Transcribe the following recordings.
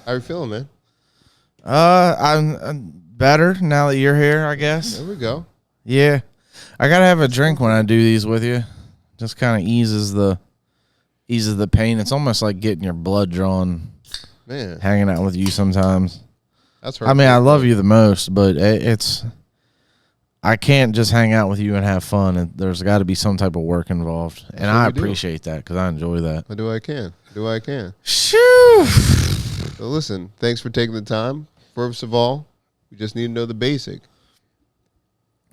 How you feeling, man? I'm better now that you're here, I guess. There we go. Yeah. I gotta have a drink when I do these with you. Just kind of eases the pain. It's almost like getting your blood drawn, Man, hanging out with you sometimes. that's I mean, I love you the most, but I can't just hang out with you and have fun. There's got to be some type of work involved, and I appreciate that because I enjoy that. I do. I can. Shoo! So listen, thanks for taking the time. First of all, we just need to know the basic.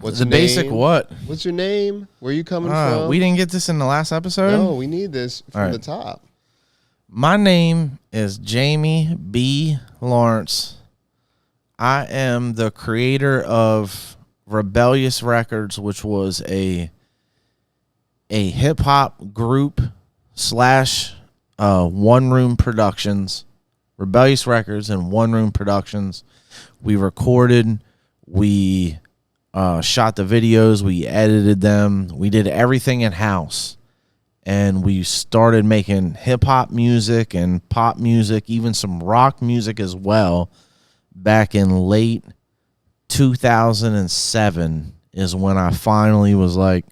What's the your basic? name? What? What's your name? Where are you coming from? We didn't get this in the last episode. No, we need this from the top. My name is Jamie B. Lawrence. I am the creator of Rebellious Records, which was a hip hop group slash Oneroom Productions. Rebellious Records and Oneroom Productions. We recorded, we shot the videos, we edited them, we did everything in house. And we started making hip hop music and pop music, even some rock music as well. Back in late 2007 is when I finally was like,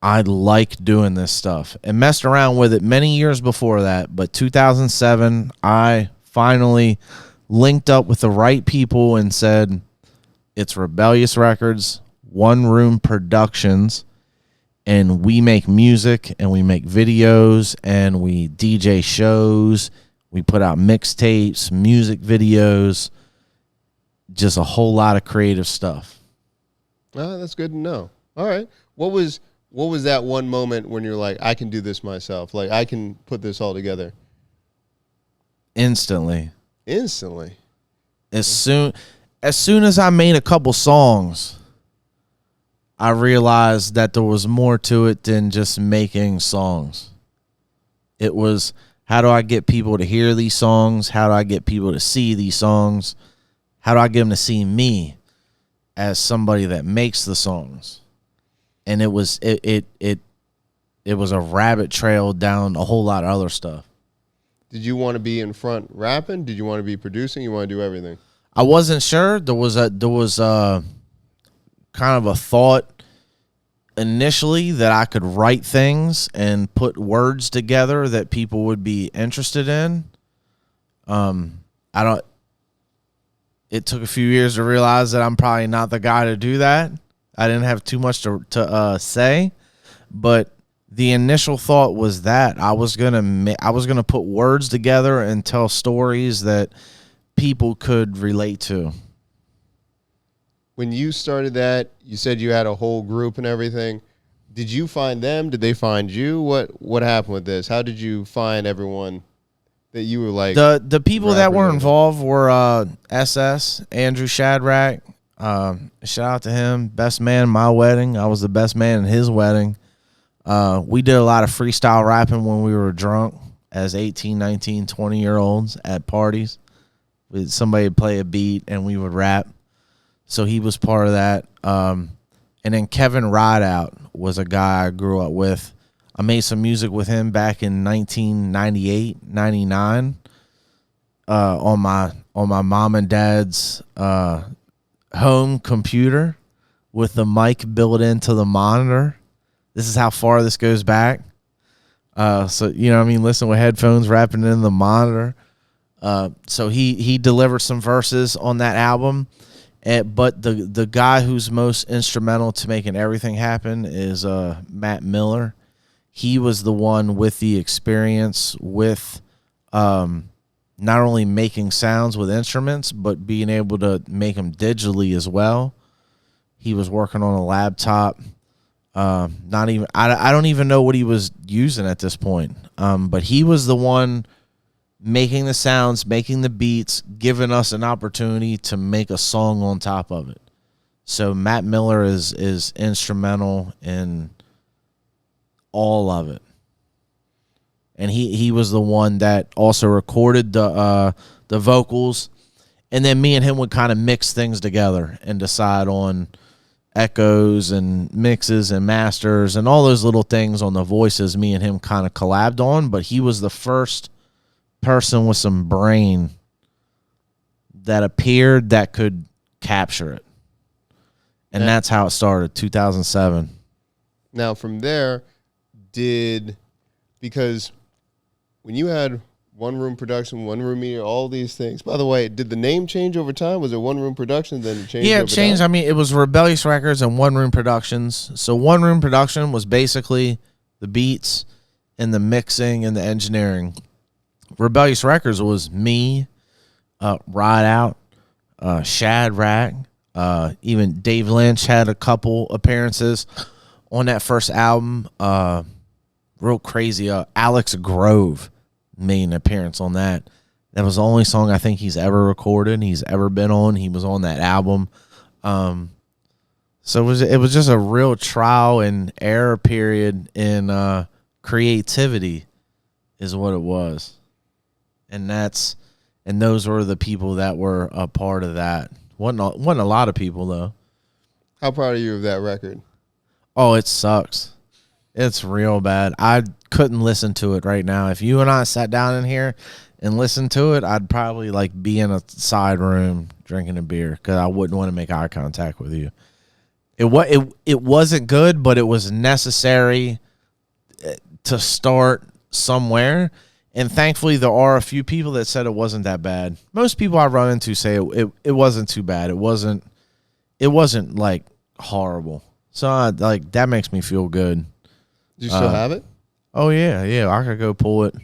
I like doing this stuff, and messed around with it many years before that. But 2007, I finally linked up with the right people and said, it's Rebellious Records, Oneroom Productions, and we make music and we make videos and we DJ shows. We put out mixtapes, music videos, just a whole lot of creative stuff. Oh, that's good to know. All right. What was that one moment when you're like, I can do this myself? Like, I can put this all together? Instantly. As soon as I made a couple songs, I realized that there was more to it than just making songs. It was, how do I get people to hear these songs? How do I get people to see these songs? How do I get them to see me as somebody that makes the songs? And it was a rabbit trail down a whole lot of other stuff. Did you want to be in front rapping? Did you want to be producing? You want to do everything? I wasn't sure. There was kind of a thought initially that I could write things and put words together that people would be interested in. It took a few years to realize that I'm probably not the guy to do that. I didn't have too much to say, but the initial thought was that I was gonna put words together and tell stories that people could relate to. When you started that, you said you had a whole group and everything. Did you find them? Did they find you? What happened with this? How did you find everyone that you were like? The people that were involved were SS, Andrew Shadrack. Shout out to him. Best man in my wedding. I was the best man in his wedding. We did a lot of freestyle rapping when we were drunk as 18, 19, 20-year-olds at parties. Somebody would play a beat and we would rap. So he was part of that. And then Kevin Rideout was a guy I grew up with. I made some music with him back in 1998, 99 on my mom and dad's home computer with the mic built into the monitor. This is how far this goes back. So, you know what I mean? Listen with headphones, rapping in the monitor. So he delivered some verses on that album. But the guy who's most instrumental to making everything happen is Matt Miller. He was the one with the experience with not only making sounds with instruments, but being able to make them digitally as well. He was working on a laptop. I don't even know what he was using at this point. But he was the one making the sounds, making the beats, giving us an opportunity to make a song on top of it. So Matt Miller is instrumental in all of it. And he was the one that also recorded the vocals, and then me and him would kind of mix things together and decide on echoes and mixes and masters and all those little things on the voices me and him kind of collabed on. But he was the first person with some brain that appeared that could capture it. And that's how it started, 2007. Now, from there, because when you had Oneroom Production, Oneroom Media, all these things. By the way, did the name change over time? Was it Oneroom Production, then it changed Yeah, it over changed. time? I mean, it was Rebellious Records and Oneroom Productions. So Oneroom Production was basically the beats and the mixing and the engineering. Rebellious Records was me, Ride Out, Shadrach, even Dave Lynch had a couple appearances on that first album. Real crazy. Alex Grove made an appearance on that. That was the only song I think he's ever recorded. He's ever been on. He was on that album. So it was just a real trial and error period in creativity, is what it was. And those were the people that were a part of that. Wasn't a lot of people though. How proud are you of that record? Oh, it sucks. It's real bad. I couldn't listen to it right now. If you and I sat down in here and listened to it, I'd probably like be in a side room drinking a beer because I wouldn't want to make eye contact with you. It wasn't good, but it was necessary to start somewhere. And thankfully, there are a few people that said it wasn't that bad. Most people I run into say it wasn't too bad. It wasn't like horrible. So that makes me feel good. Do you still have it? Oh yeah. I could go pull it.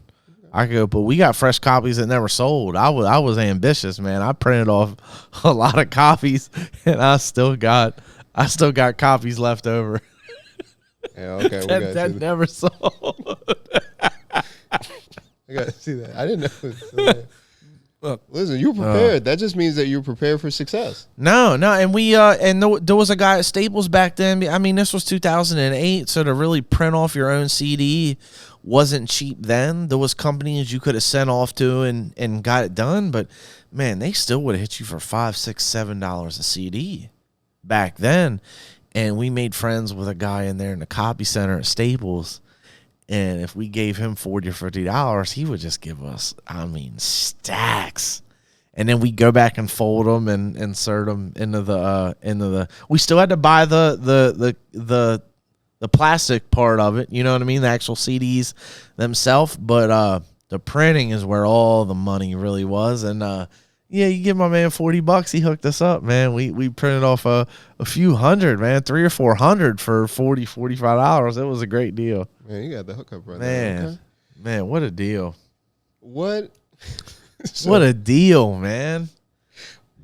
We got fresh copies that never sold. I was ambitious, man. I printed off a lot of copies, and I still got copies left over. Yeah, okay. that never sold. I gotta see that. I didn't know. Look, listen, you were prepared. That just means that you're prepared for success. No, and we there was a guy at Staples back then. I mean, this was 2008, so to really print off your own CD wasn't cheap then. There was companies you could have sent off to and got it done, but man, they still would have hit you for $5, $6, $7 a CD back then. And we made friends with a guy in there in the copy center at Staples. And if we gave him $40 or $50, he would just give us, stacks. And then we go back and fold them and insert them into the. We still had to buy the plastic part of it. You know what I mean? The actual CDs themselves. But the printing is where all the money really was. And yeah, you give my man $40. He hooked us up, man. We printed off a few hundred, man, 300 or 400 for $40, $45. It was a great deal. Man, you got the hookup right man, there. Okay. Man, what a deal! What? What a deal, man!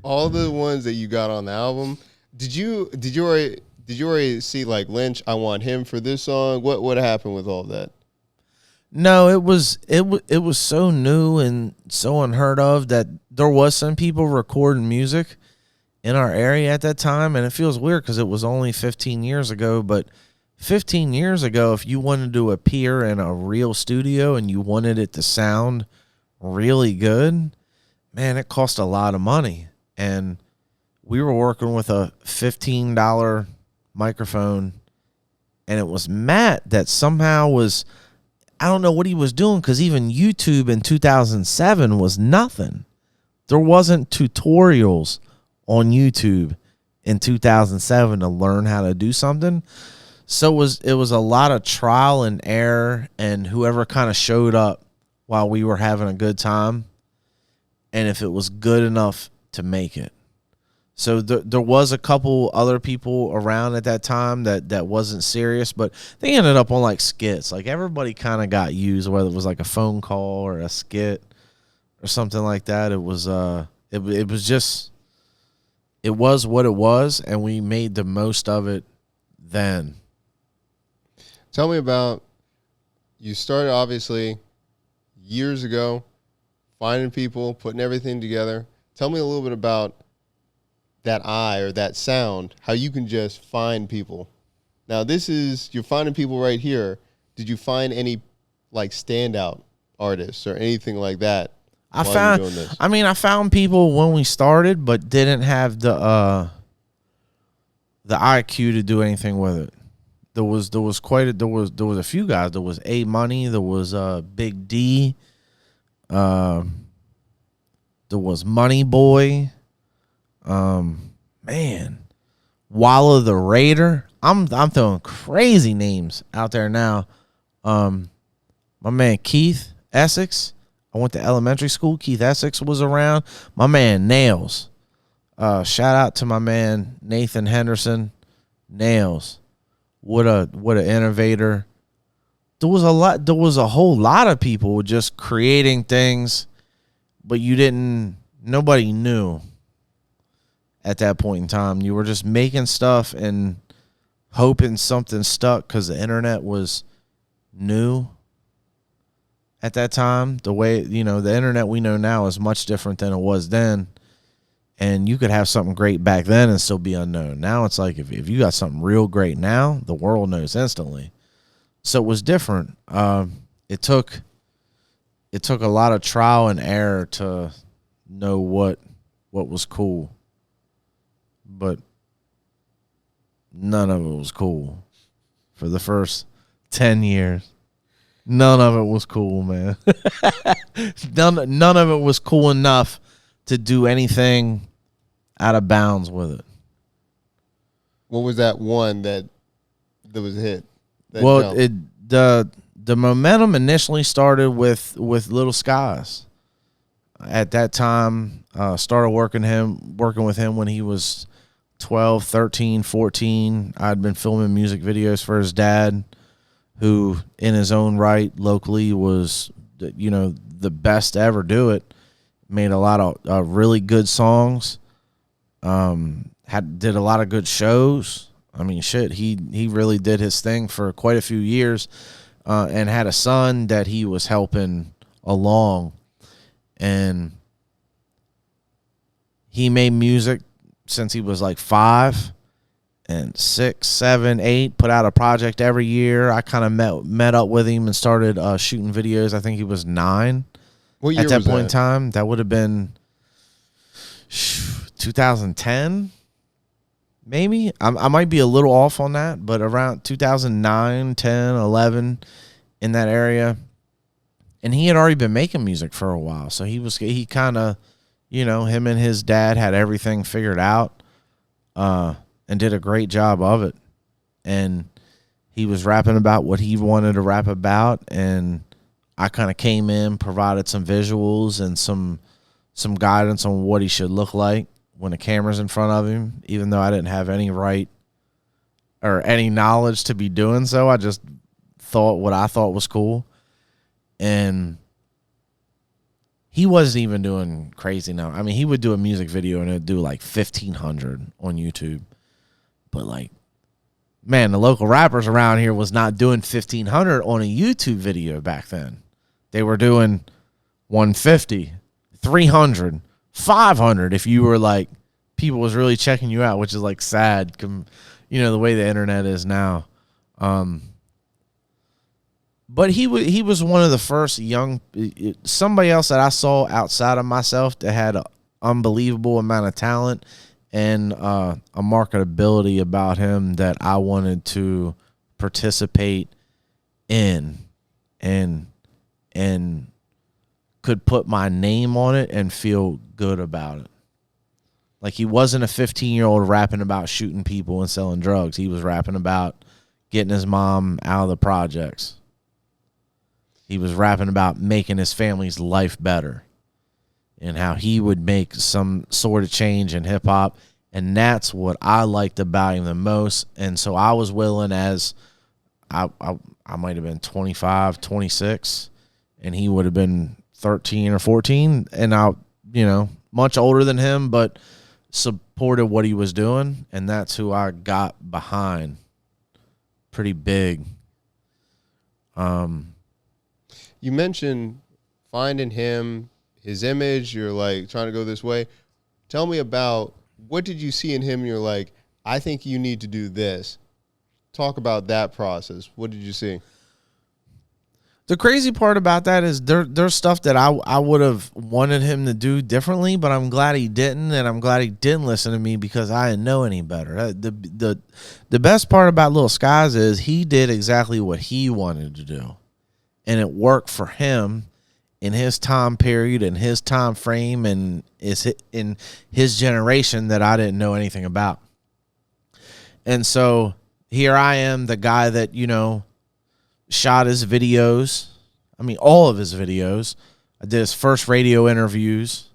All the ones that you got on the album, did you already see like Lynch? I want him for this song. What happened with all that? No, it was so new and so unheard of that there was some people recording music in our area at that time, and it feels weird because it was only 15 years ago, but 15 years ago, if you wanted to appear in a real studio and you wanted it to sound really good, man, it cost a lot of money. And we were working with a $15 microphone, and it was Matt that somehow was, I don't know what he was doing, because even YouTube in 2007 was nothing. There wasn't tutorials on YouTube in 2007 to learn how to do something. So it was a lot of trial and error, and whoever kind of showed up while we were having a good time, and if it was good enough to make it. So there was a couple other people around at that time that wasn't serious, but they ended up on like skits. Like everybody kind of got used, whether it was like a phone call or a skit or something like that. It was what it was, and we made the most of it then. Tell me about, you started obviously years ago, finding people, putting everything together. Tell me a little bit about that eye or that sound, how you can just find people. Now you're finding people right here. Did you find any like standout artists or anything like that? I found people when we started, but didn't have the IQ to do anything with it. There was a few guys. There was A Money. There was Big D. There was Money Boy. Man, Wallow the Raider. I'm throwing crazy names out there now. My man Keith Essex. I went to elementary school. Keith Essex was around. My man Nails. Shout out to my man Nathan Henderson. Nails. What a innovator. There was a whole lot of people just creating things, but nobody knew at that point in time. You were just making stuff and hoping something stuck because the internet was new at that time. The way, the internet we know now is much different than it was then. And you could have something great back then and still be unknown. Now it's like if you got something real great now, the world knows instantly. So it was different. It took a lot of trial and error to know what was cool. But none of it was cool for the first 10 years. None of it was cool, man. None of it was cool enough to do anything out of bounds with it. What was that one that was a hit? Well, the momentum initially started with Lil Skies. At that time, started working with him when he was 12, 13, 14. I'd been filming music videos for his dad, who in his own right locally was, the best to ever do it. Made a lot of really good songs. Did a lot of good shows. I mean, shit, he really did his thing for quite a few years, and had a son that he was helping along. And he made music since he was like 5 and 6, 7, 8, put out a project every year. I kind of met up with him and started shooting videos. I think he was 9. What year at that was point that? in time. That would have been 2010, maybe. I might be a little off on that, but around 2009, 10, 11, in that area. And he had already been making music for a while, so he kind of, him and his dad had everything figured out, and did a great job of it. And he was rapping about what he wanted to rap about, and I kind of came in, provided some visuals and some guidance on what he should look like when the camera's in front of him, even though I didn't have any right or any knowledge to be doing so. I just thought what I thought was cool. And he wasn't even doing crazy now. I mean, he would do a music video and it'd do like 1,500 on YouTube. But like, man, the local rappers around here was not doing 1,500 on a YouTube video back then. They were doing 150, 300, 500 if you were like, people was really checking you out, which is like sad, the way the internet is now. But he was one of the first somebody else that I saw outside of myself that had an unbelievable amount of talent and a marketability about him that I wanted to participate in and could put my name on it and feel good about it. Like, he wasn't a 15-year-old rapping about shooting people and selling drugs. He was rapping about getting his mom out of the projects. He was rapping about making his family's life better and how he would make some sort of change in hip-hop. And that's what I liked about him the most. And so I was willing, as I might have been 25, 26, and he would have been 13 or 14. And I, much older than him, but supported what he was doing. And that's who I got behind pretty big. You mentioned finding him, his image. You're like trying to go this way. Tell me about, what did you see in him? You're like, I think you need to do this. Talk about that process. What did you see? The crazy part about that is there's stuff that I would have wanted him to do differently, but I'm glad he didn't, and I'm glad he didn't listen to me because I didn't know any better. The best part about Lil Skies is he did exactly what he wanted to do, and it worked for him, in his time period, in his time frame, and is in his generation that I didn't know anything about. And so here I am, the guy that, you know, shot his videos. I mean, all of his videos. I did his first radio interviews.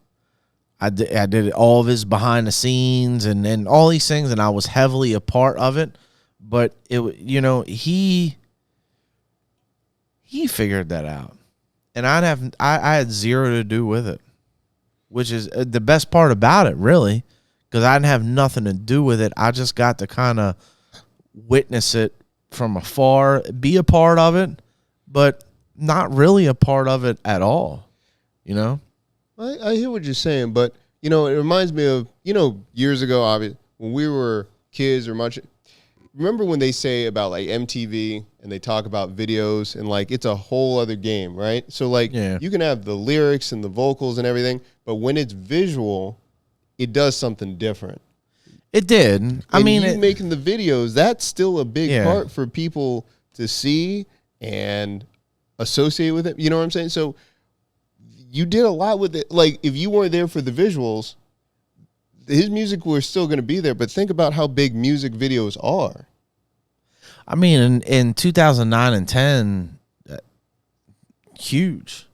I did all of his behind the scenes and all these things, and I was heavily a part of it. But it, you know, he figured that out, and I had zero to do with it, which is the best part about it, really, because I didn't have nothing to do with it. I just got to kind of witness it from afar, be a part of it, but not really a part of it at all, you know? I hear what you're saying, but, you know, it reminds me of, you know, years ago, obviously, when we were kids or much. Remember when they say about, like, MTV and they talk about videos and, like, it's a whole other game, right? So, like, you can have the lyrics and the vocals and everything, but when it's visual, it does something different. It did. I mean, you making the videos, that's still a big part for people to see and associate with it. You know what I'm saying? So you did a lot with it. Like, if you weren't there for the visuals, his music was still going to be there. But think about how big music videos are. I mean, in 2009 and 10, huge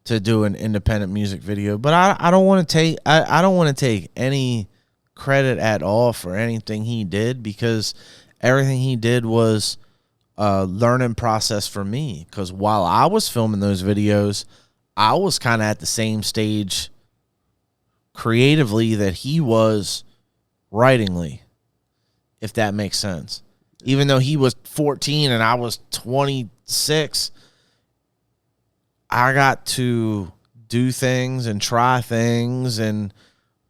to do an independent music video. But I don't want to take I don't want to take any credit at all for anything he did, because everything he did was a learning process for me. Because while I was filming those videos, I was kind of at the same stage creatively that he was writingly, if that makes sense. Even though he was 14 and I was 26, I got to do things and try things and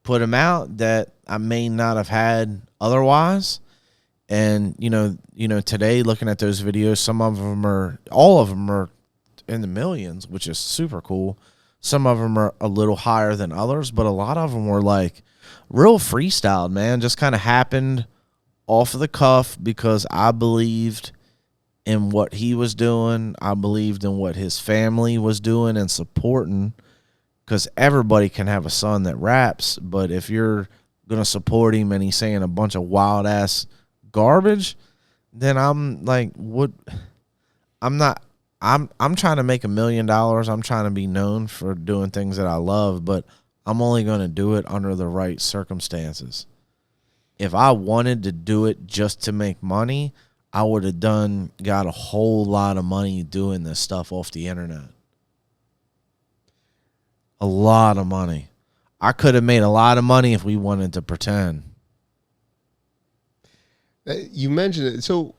put them out that I may not have had otherwise. And, you know, today looking at those videos, all of them are in the millions, which is super cool. Some of them are a little higher than others, but a lot of them were like real freestyled, man. Just kind of happened off of the cuff because I believed in what he was doing. I believed in what his family was doing and supporting, because everybody can have a son that raps, but if you're going to support him and he's saying a bunch of wild ass garbage, then I'm like, what? I'm trying to make $1 million. I'm trying to be known for doing things that I love, but I'm only going to do it under the right circumstances. If I wanted to do it just to make money, I would have got a whole lot of money doing this stuff off the internet. A lot of money. I could have made a lot of money if we wanted to pretend. You mentioned it. So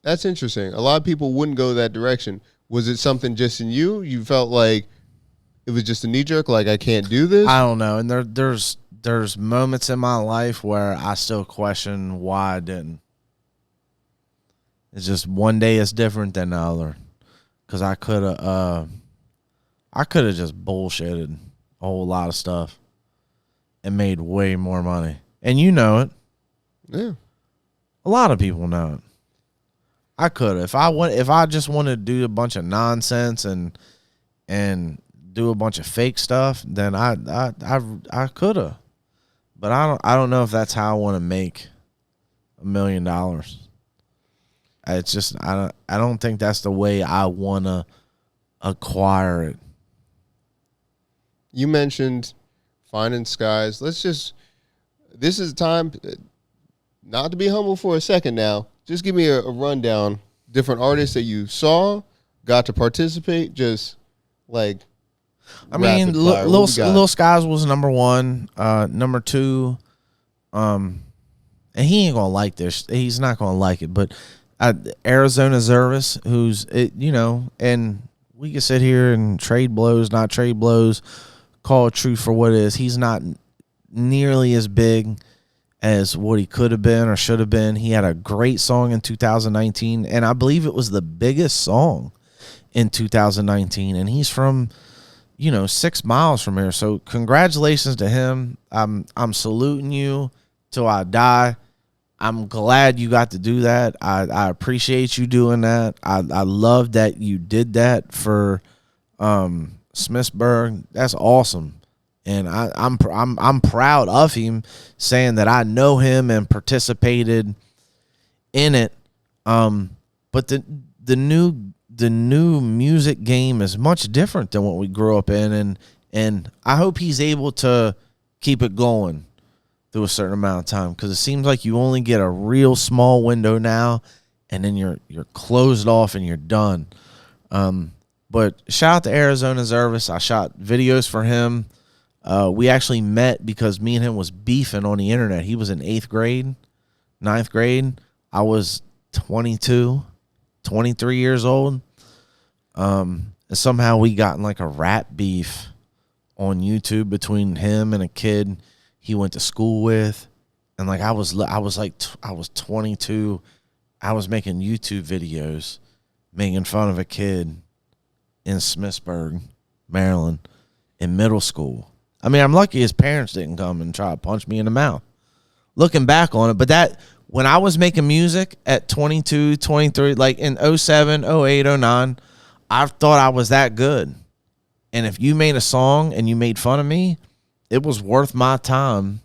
that's interesting. A lot of people wouldn't go that direction. Was it something just in you? You felt like it was just a knee jerk, like I can't do this? I don't know. And there's moments in my life where I still question why I didn't. It's just one day is different than the other. Because I could have just bullshitted a whole lot of stuff and made way more money. And you know it. Yeah. A lot of people know it. I could have. If I just wanted to do a bunch of nonsense and do a bunch of fake stuff, then I could have. But I don't know if that's how I want to make $1 million. It's just I don't think that's the way I want to acquire it. You mentioned finding skies. This is time not to be humble for a second now. Just give me a rundown. Different artists that you saw, got to participate, just like. I mean, Lil Skies was number one. Number two, and he ain't gonna like this. He's not gonna like it. But Arizona Zervas, who's and we can sit here and trade blows, not trade blows, call it truth for what it is. He's not nearly as big as what he could have been or should have been. He had a great song in 2019, and I believe it was the biggest song in 2019. And he's from 6 miles from here. So congratulations to him. I'm saluting you till I die. I'm glad you got to do that. I appreciate you doing that. I love that you did that for Smithsburg. That's awesome. And I'm proud of him, saying that I know him and participated in it. But the new music game is much different than what we grew up in, and I hope he's able to keep it going through a certain amount of time, because it seems like you only get a real small window now, and then you're closed off and you're done. But shout out to Arizona Zervas. I shot videos for him. We actually met because me and him was beefing on the internet. He was in 8th grade, 9th grade. I was 22, 23 years old. And somehow we got in like a rap beef on YouTube between him and a kid he went to school with. And like I was 22. I was making YouTube videos making fun of a kid in Smithsburg, Maryland, in middle school. I mean, I'm lucky his parents didn't come and try to punch me in the mouth. Looking back on it, but that when I was making music at 22, 23, like in 07, 08, 09, I thought I was that good. And if you made a song and you made fun of me, it was worth my time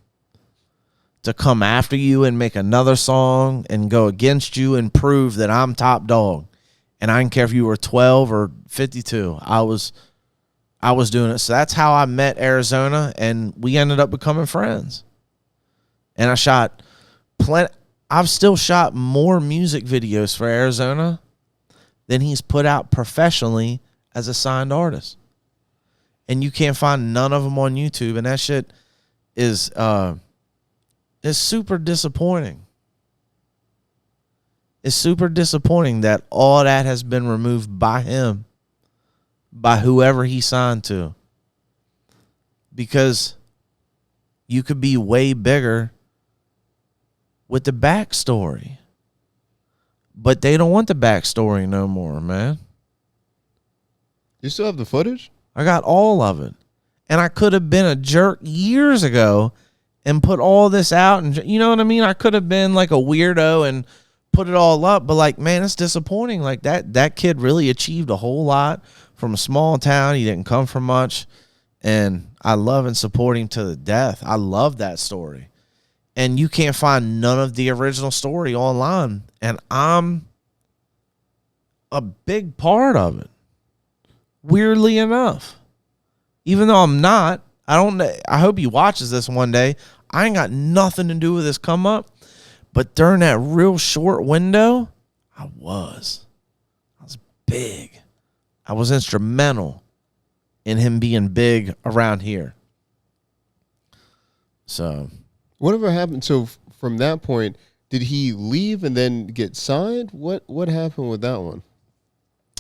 to come after you and make another song and go against you and prove that I'm top dog. And I didn't care if you were 12 or 52. I was doing it. So that's how I met Arizona, and we ended up becoming friends. And I shot I've still shot more music videos for Arizona than he's put out professionally as a signed artist. And you can't find none of them on YouTube, and that shit is super disappointing. It's super disappointing that all that has been removed by him, by whoever he signed to. Because you could be way bigger with the backstory. But they don't want the backstory no more, man. You still have the footage? I got all of it. And I could have been a jerk years ago and put all this out. And you know what I mean? I could have been like a weirdo and put it all up. But like, man, it's disappointing. Like that kid really achieved a whole lot from a small town. He didn't come from much. And I love and support him to the death. I love that story. And you can't find none of the original story online. And I'm a big part of it. Weirdly enough. Even though I'm not, I hope he watches this one day. I ain't got nothing to do with this come up. But during that real short window, I was big. I was instrumental in him being big around here. So, whatever happened? So from that point, did he leave and then get signed? What happened with that one?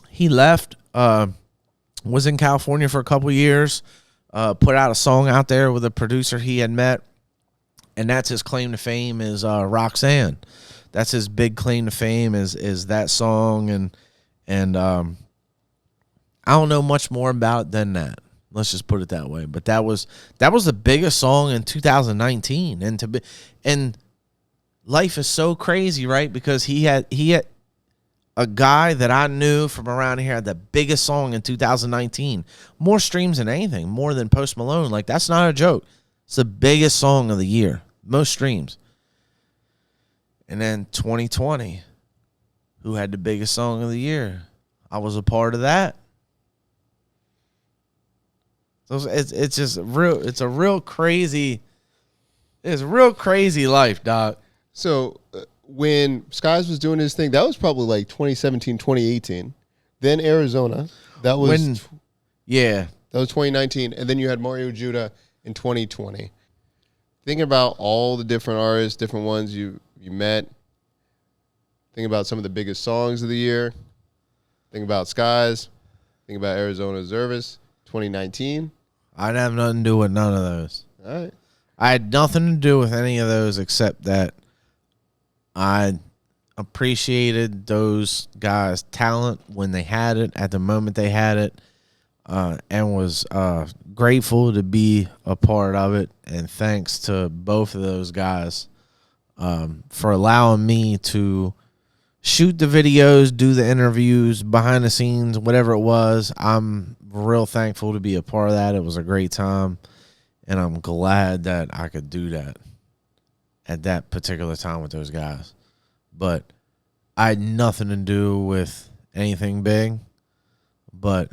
He left. Was in California for a couple years. Put out a song out there with a producer he had met, and that's his claim to fame is Roxanne. That's his big claim to fame is that song, and I don't know much more about it than that. Let's just put it that way. But that was the biggest song in 2019, and life is so crazy, right? Because he had a guy that I knew from around here had the biggest song in 2019, more streams than anything, more than Post Malone. Like, that's not a joke. It's the biggest song of the year, most streams. And then 2020, who had the biggest song of the year? I was a part of that. So it's just real. It's a real crazy. It's a real crazy life, dog. So when Skies was doing his thing, that was probably like 2017, 2018. Then Arizona, that was that was 2019, and then you had Mario Judah in 2020. Thinking about all the different artists, different ones you met. Think about some of the biggest songs of the year. Think about Skies. Think about Arizona Zervas 2019. I didn't have nothing to do with none of those. All right. I had nothing to do with any of those except that I appreciated those guys' talent when they had it, at the moment they had it, and was grateful to be a part of it. And thanks to both of those guys for allowing me to shoot the videos, do the interviews, behind the scenes, whatever it was. I'm real thankful to be a part of that. It was a great time, and I'm glad that I could do that at that particular time with those guys. But I had nothing to do with anything big. But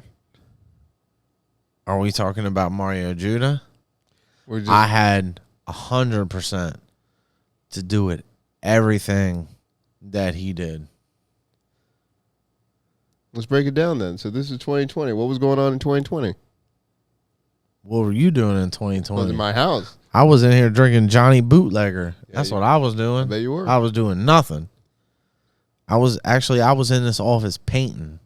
are we talking about Mario Judah? I had 100% to do with everything that he did. Let's break it down then. So this is 2020. What was going on in 2020? What were you doing in 2020? I was in my house. I was in here drinking Johnny Bootlegger. That's what I was doing. I bet you were. I was doing nothing. I was in this office painting.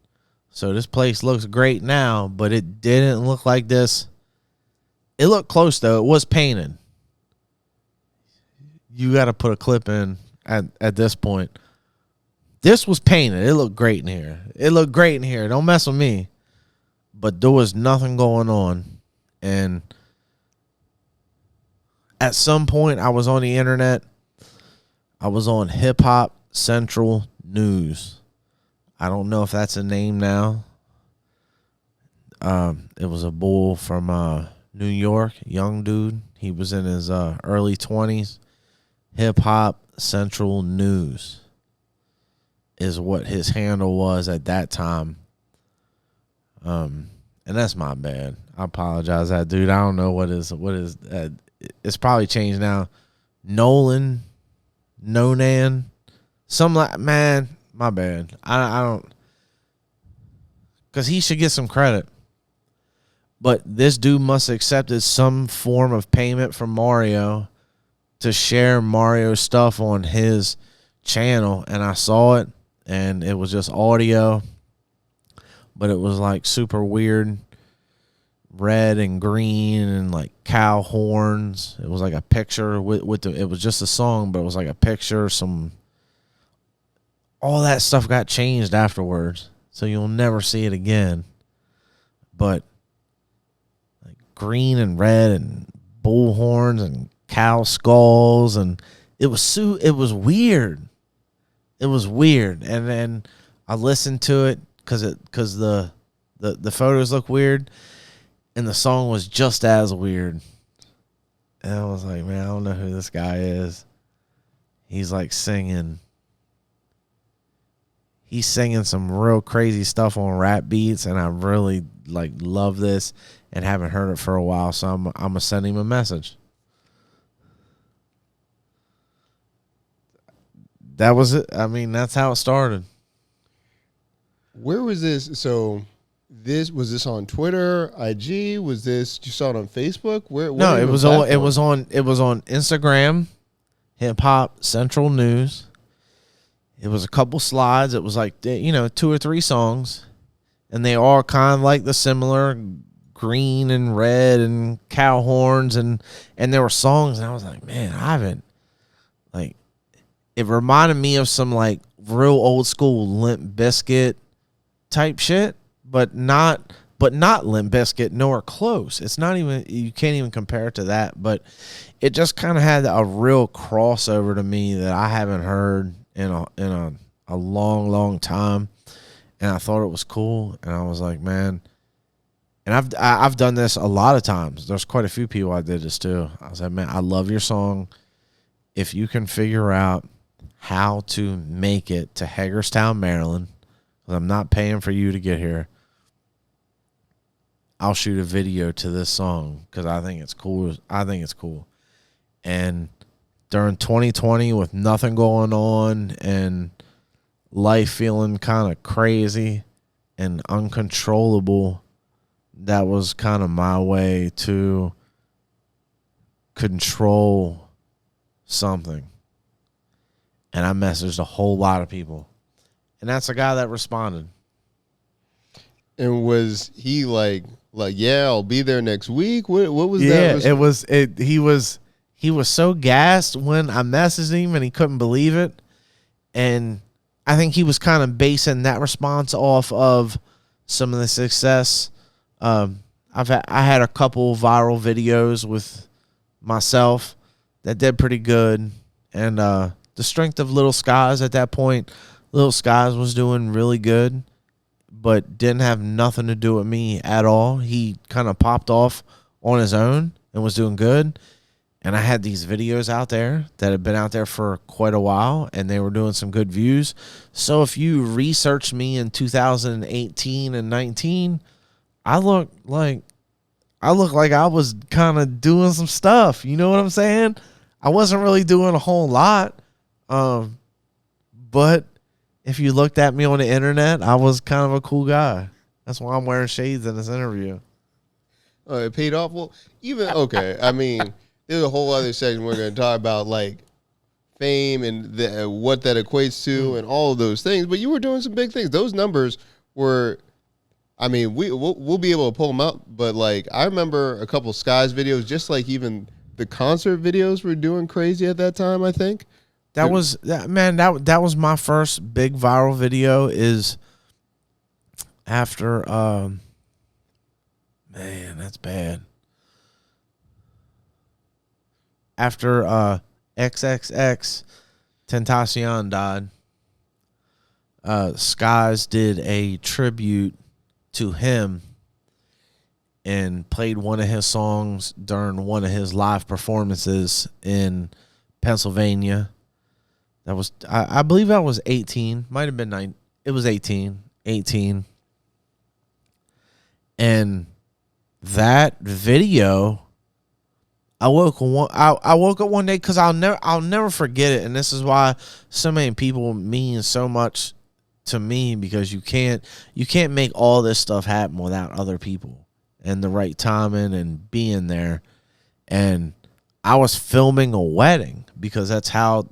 So this place looks great now, but it didn't look like this. It looked close, though. It was painted. You got to put a clip in at this point. This was painted. It looked great in here. Don't mess with me. But there was nothing going on. And at some point, I was on the internet. I was on Hip Hop Central News. I don't know if that's a name now. It was a bull from New York, young dude. He was in his early 20s. Hip Hop Central News is what his handle was at that time. And that's my bad. I apologize, that dude. I don't know what is. It's probably changed now. Nolan, some like, man, my bad. I don't, because he should get some credit. But this dude must have accepted some form of payment from Mario to share Mario's stuff on his channel, and I saw it, and it was just audio, but it was like super weird, red and green and like cow horns. It was like a picture with it was just a song, but it was like a picture. All that stuff got changed afterwards, so you'll never see it again. But like green and red and bull horns and cow skulls, and it was weird. It was weird. And then I listened to it because the photos look weird, and the song was just as weird. And I was like, man, I don't know who this guy is. He's like singing. He's singing some real crazy stuff on rap beats, and I really like love this and haven't heard it for a while, so I'm gonna send him a message. That was it. I mean, that's how it started. Where was this? So was this on Twitter, IG? Was this, you saw it on Facebook? No, it was on Instagram, Hip Hop Central News. It was a couple slides. It was like, 2 or 3 songs, and they all kind of like the similar green and red and cow horns, and there were songs, and I was like, man, I haven't, like, it reminded me of some like real old school Limp Bizkit type shit, but not Limp Bizkit, nowhere close. It's not even, you can't even compare it to that, but it just kind of had a real crossover to me that I haven't heard in a long time, and I thought it was cool, and I was like, man. And I've done this a lot of times. There's quite a few people I did this to. I was like, man, I love your song. If you can figure out how to make it to Hagerstown, Maryland, because I'm not paying for you to get here, I'll shoot a video to this song because I think it's cool. And during 2020, with nothing going on and life feeling kind of crazy and uncontrollable, that was kind of my way to control something. And I messaged a whole lot of people. And that's a guy that responded. And was he like, yeah, I'll be there next week? What was that? Yeah, he was so gassed when I messaged him, and he couldn't believe it. And I think he was kind of basing that response off of some of the success. I had a couple viral videos with myself that did pretty good. And the strength of Lil Skies at that point, Lil Skies was doing really good. but didn't have nothing to do with me at all. He kind of popped off on his own and was doing good. And I had these videos out there that had been out there for quite a while, and they were doing some good views. So if you researched me in 2018 and 19, I look like I was kind of doing some stuff. You know what I'm saying? I wasn't really doing a whole lot. But if you looked at me on the internet, I was kind of a cool guy. That's why I'm wearing shades in this interview. Oh, it paid off. Well, even okay. I mean, there's a whole other section we're going to talk about, like fame and what that equates to, and all of those things. But you were doing some big things. Those numbers were. I mean, we'll be able to pull them up. But like, I remember a couple Skies videos, just like even the concert videos were doing crazy at that time. I think that was my first big viral video. Is after man, that's bad. After XXX Tentacion died, Skies did a tribute to him and played one of his songs during one of his live performances in Pennsylvania. That was, I believe that was 18. Might have been 9. It was 18. And that video, I woke up one day, because I'll never forget it, and this is why so many people mean so much to me, because you can't make all this stuff happen without other people and the right timing and being there. And I was filming a wedding, because that's how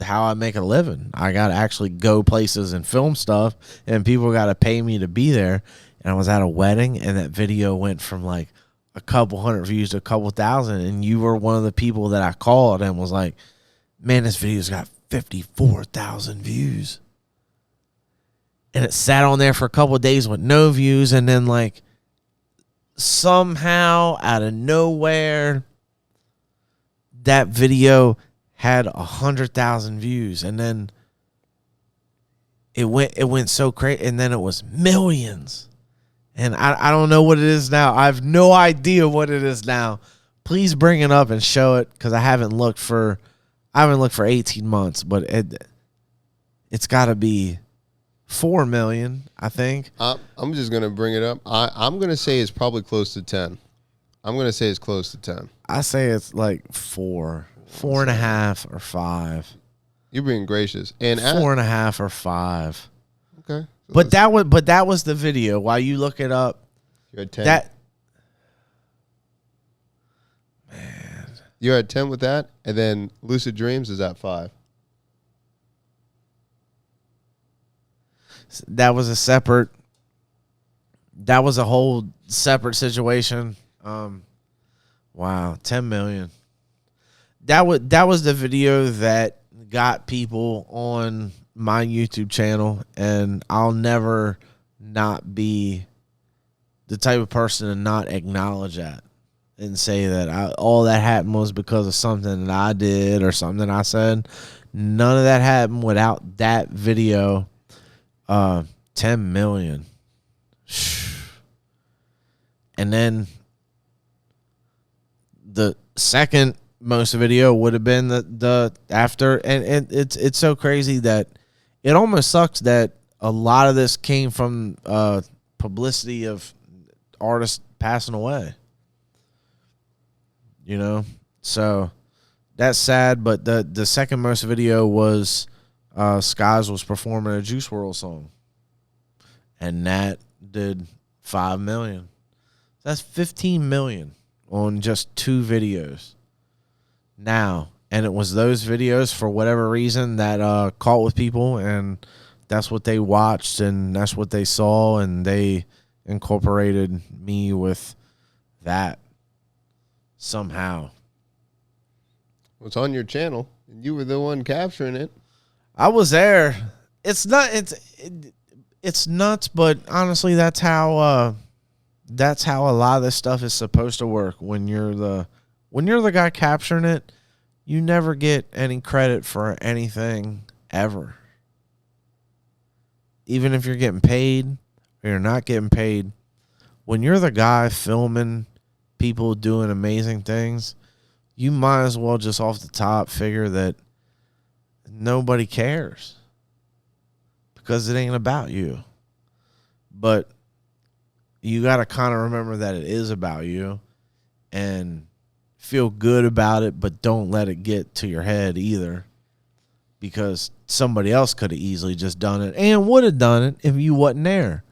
I make a living. I got to actually go places and film stuff, and people got to pay me to be there. And I was at a wedding, and that video went from like a couple hundred views to a couple thousand, and you were one of the people that I called and was like, man, this video's got 54,000 views. And it sat on there for a couple of days with no views, and then like somehow out of nowhere, that video had 100,000 views, and then it went so crazy, and then it was millions. And I don't know what it is now. I have no idea what it is now. Please bring it up and show it, because I haven't looked for 18 months, but it's got to be 4 million, I think. I'm just gonna bring it up. I'm gonna say it's probably close to 10. I'm gonna say it's close to 10. I say it's like 4.5 or 5. You're being gracious. And 4.5 or 5. Okay. So But that was the video. While you look it up, you're at 10. Man, You're at 10 with that, and then Lucid Dreams is at 5. that was a whole separate situation. Wow, 10 million. That was the video that got people on my YouTube channel, and I'll never not be the type of person to not acknowledge that and say that all that happened was because of something that I did or something that I said. None of that happened without that video. 10 million. And then the second most video would have been the after, and it's so crazy that it almost sucks that a lot of this came from publicity of artists passing away. You know, so that's sad. But the second most video was Skies was performing a Juice WRLD song, and that did 5 million. That's 15 million on just 2 videos. Now, and it was those videos for whatever reason that caught with people, and that's what they watched, and that's what they saw, and they incorporated me with that somehow. Well, it's on your channel, and you were the one capturing it. I was there. It's nuts, but honestly, that's how a lot of this stuff is supposed to work. When you're the guy capturing it, you never get any credit for anything ever. Even if you're getting paid or you're not getting paid, when you're the guy filming people doing amazing things, you might as well just off the top figure that nobody cares because it ain't about you. But you got to kind of remember that it is about you and feel good about it, but don't let it get to your head either, because somebody else could have easily just done it and would have done it if you wasn't there.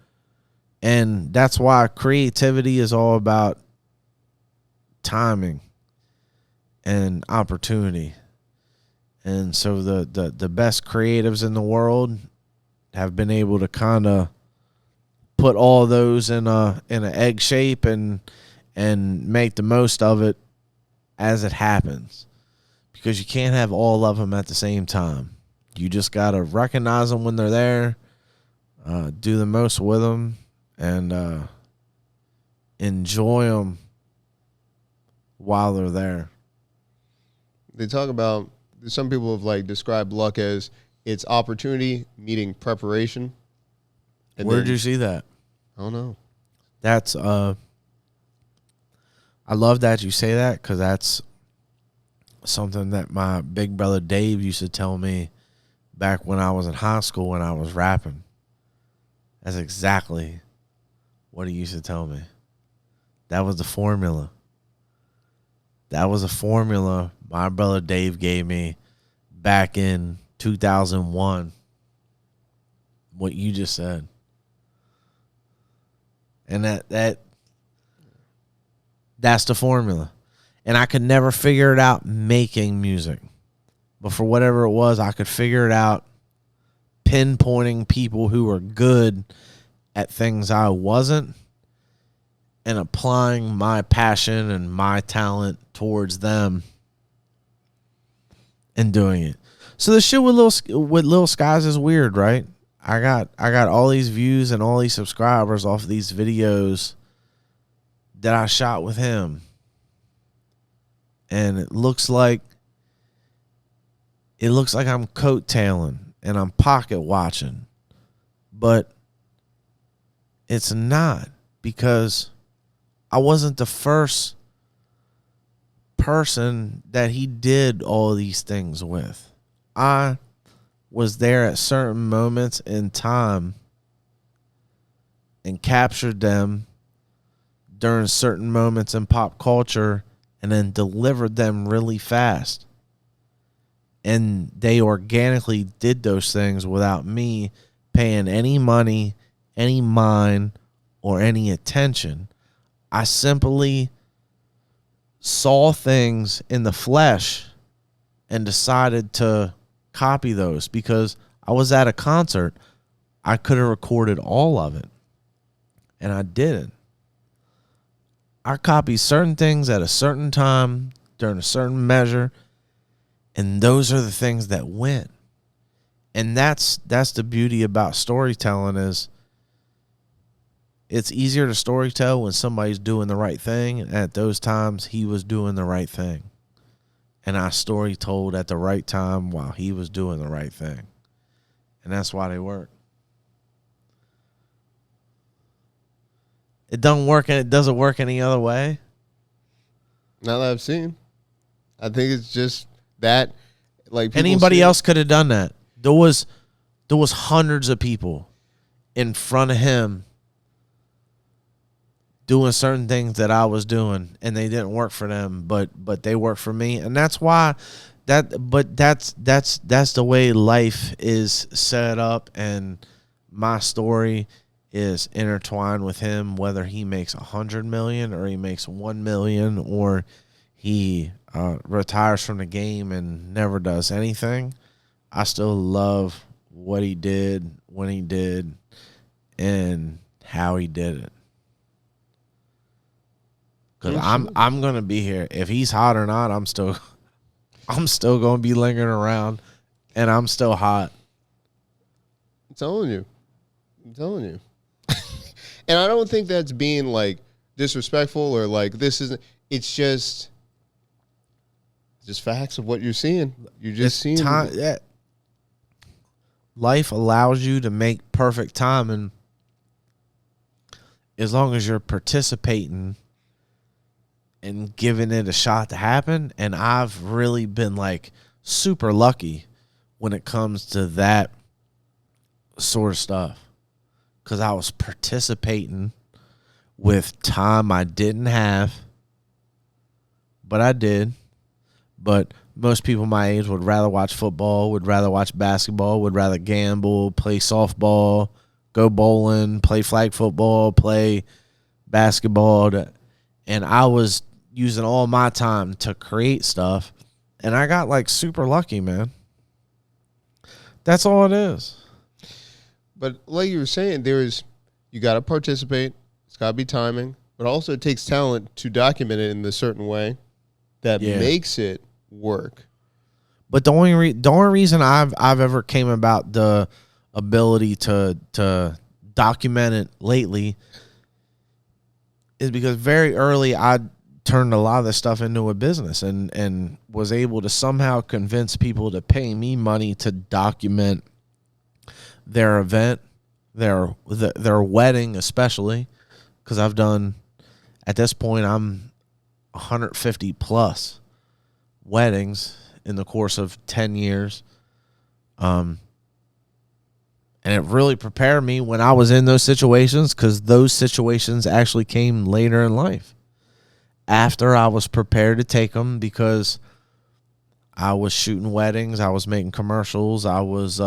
And that's why creativity is all about timing and opportunity. And so the best creatives in the world have been able to kind of put all those in an egg shape and make the most of it as it happens, because you can't have all of them at the same time. You just got to recognize them when they're there, do the most with them, and enjoy them while they're there. They talk about, some people have like described luck as it's opportunity meeting preparation. Where did you see that? I don't know. That's I love that you say that, because that's something that my big brother Dave used to tell me back when I was in high school when I was rapping. That's exactly what he used to tell me. That was the formula. That was a formula my brother Dave gave me back in 2001. What you just said. And that's the formula. And I could never figure it out making music. But for whatever it was, I could figure it out pinpointing people who were good at things I wasn't and applying my passion and my talent towards them and doing it. So the shit with Lil Skies is weird, right? I got all these views and all these subscribers off of these videos that I shot with him. And it looks like I'm coattailing and I'm pocket watching. But it's not, because I wasn't the first person that he did all these things with. I was there at certain moments in time and captured them during certain moments in pop culture and then delivered them really fast. And they organically did those things without me paying any money, any mind, or any attention. I simply saw things in the flesh and decided to copy those, because I was at a concert. I could have recorded all of it, and I didn't. I copied certain things at a certain time during a certain measure, and those are the things that win. And that's the beauty about storytelling, is it's easier to storytell when somebody's doing the right thing. And at those times, he was doing the right thing. And I story told at the right time while he was doing the right thing. And that's why they work. It don't work, and it doesn't work any other way. Not that I've seen. I think it's just that, like, anybody else could have done that. There was hundreds of people in front of him doing certain things that I was doing, and they didn't work for them, but they worked for me. And that's why that's the way life is set up, and my story is intertwined with him, whether he makes 100 million or he makes 1 million or he retires from the game and never does anything. I still love what he did, when he did, and how he did it. Because I'm gonna be here. If he's hot or not, I'm still gonna be lingering around, and I'm still hot. I'm telling you. And I don't think that's being like disrespectful or like this isn't. It's just facts of what you're seeing. You're just seeing time. Life allows you to make perfect timing as long as you're participating and giving it a shot to happen. And I've really been like super lucky when it comes to that sort of stuff, because I was participating with time I didn't have, but I did. But most people my age would rather watch football, would rather watch basketball, would rather gamble, play softball, go bowling, play flag football, play basketball. And I was using all my time to create stuff. And I got like super lucky, man. That's all it is. But like you were saying, you got to participate. It's got to be timing. But also it takes talent to document it in a certain way that makes it work. But the only reason I've ever came about the ability to document it lately is because very early I turned a lot of this stuff into a business and was able to somehow convince people to pay me money to document their event, their wedding, especially because I've done, at this point, I'm 150 plus weddings in the course of 10 years. And it really prepared me when I was in those situations, because those situations actually came later in life after I was prepared to take them, because I was shooting weddings, I was making commercials, I was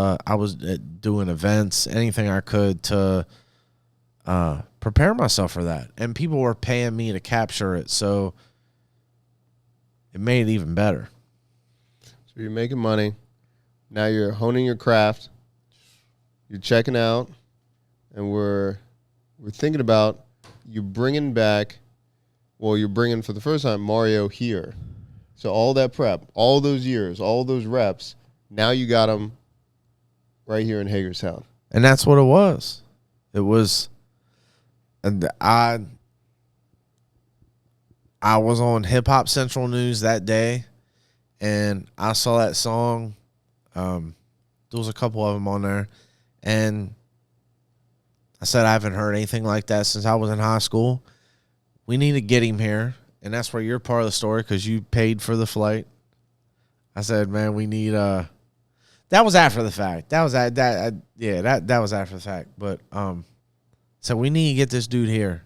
doing events, anything I could to prepare myself for that. And people were paying me to capture it, so it made it even better. So you're making money. Now you're honing your craft. You're checking out, and we're thinking about you bringing back. Well, you're bringing for the first time Mario here. So all that prep, all those years, all those reps, now you got him right here in Hagerstown. And that's what it was. It was, and I was on Hip Hop Central News that day, and I saw that song. There was a couple of them on there, and I said, I haven't heard anything like that since I was in high school. We need to get him here. And that's where you're part of the story, because you paid for the flight. I said, man, we need that was after the fact. That was after the fact. But so we need to get this dude here.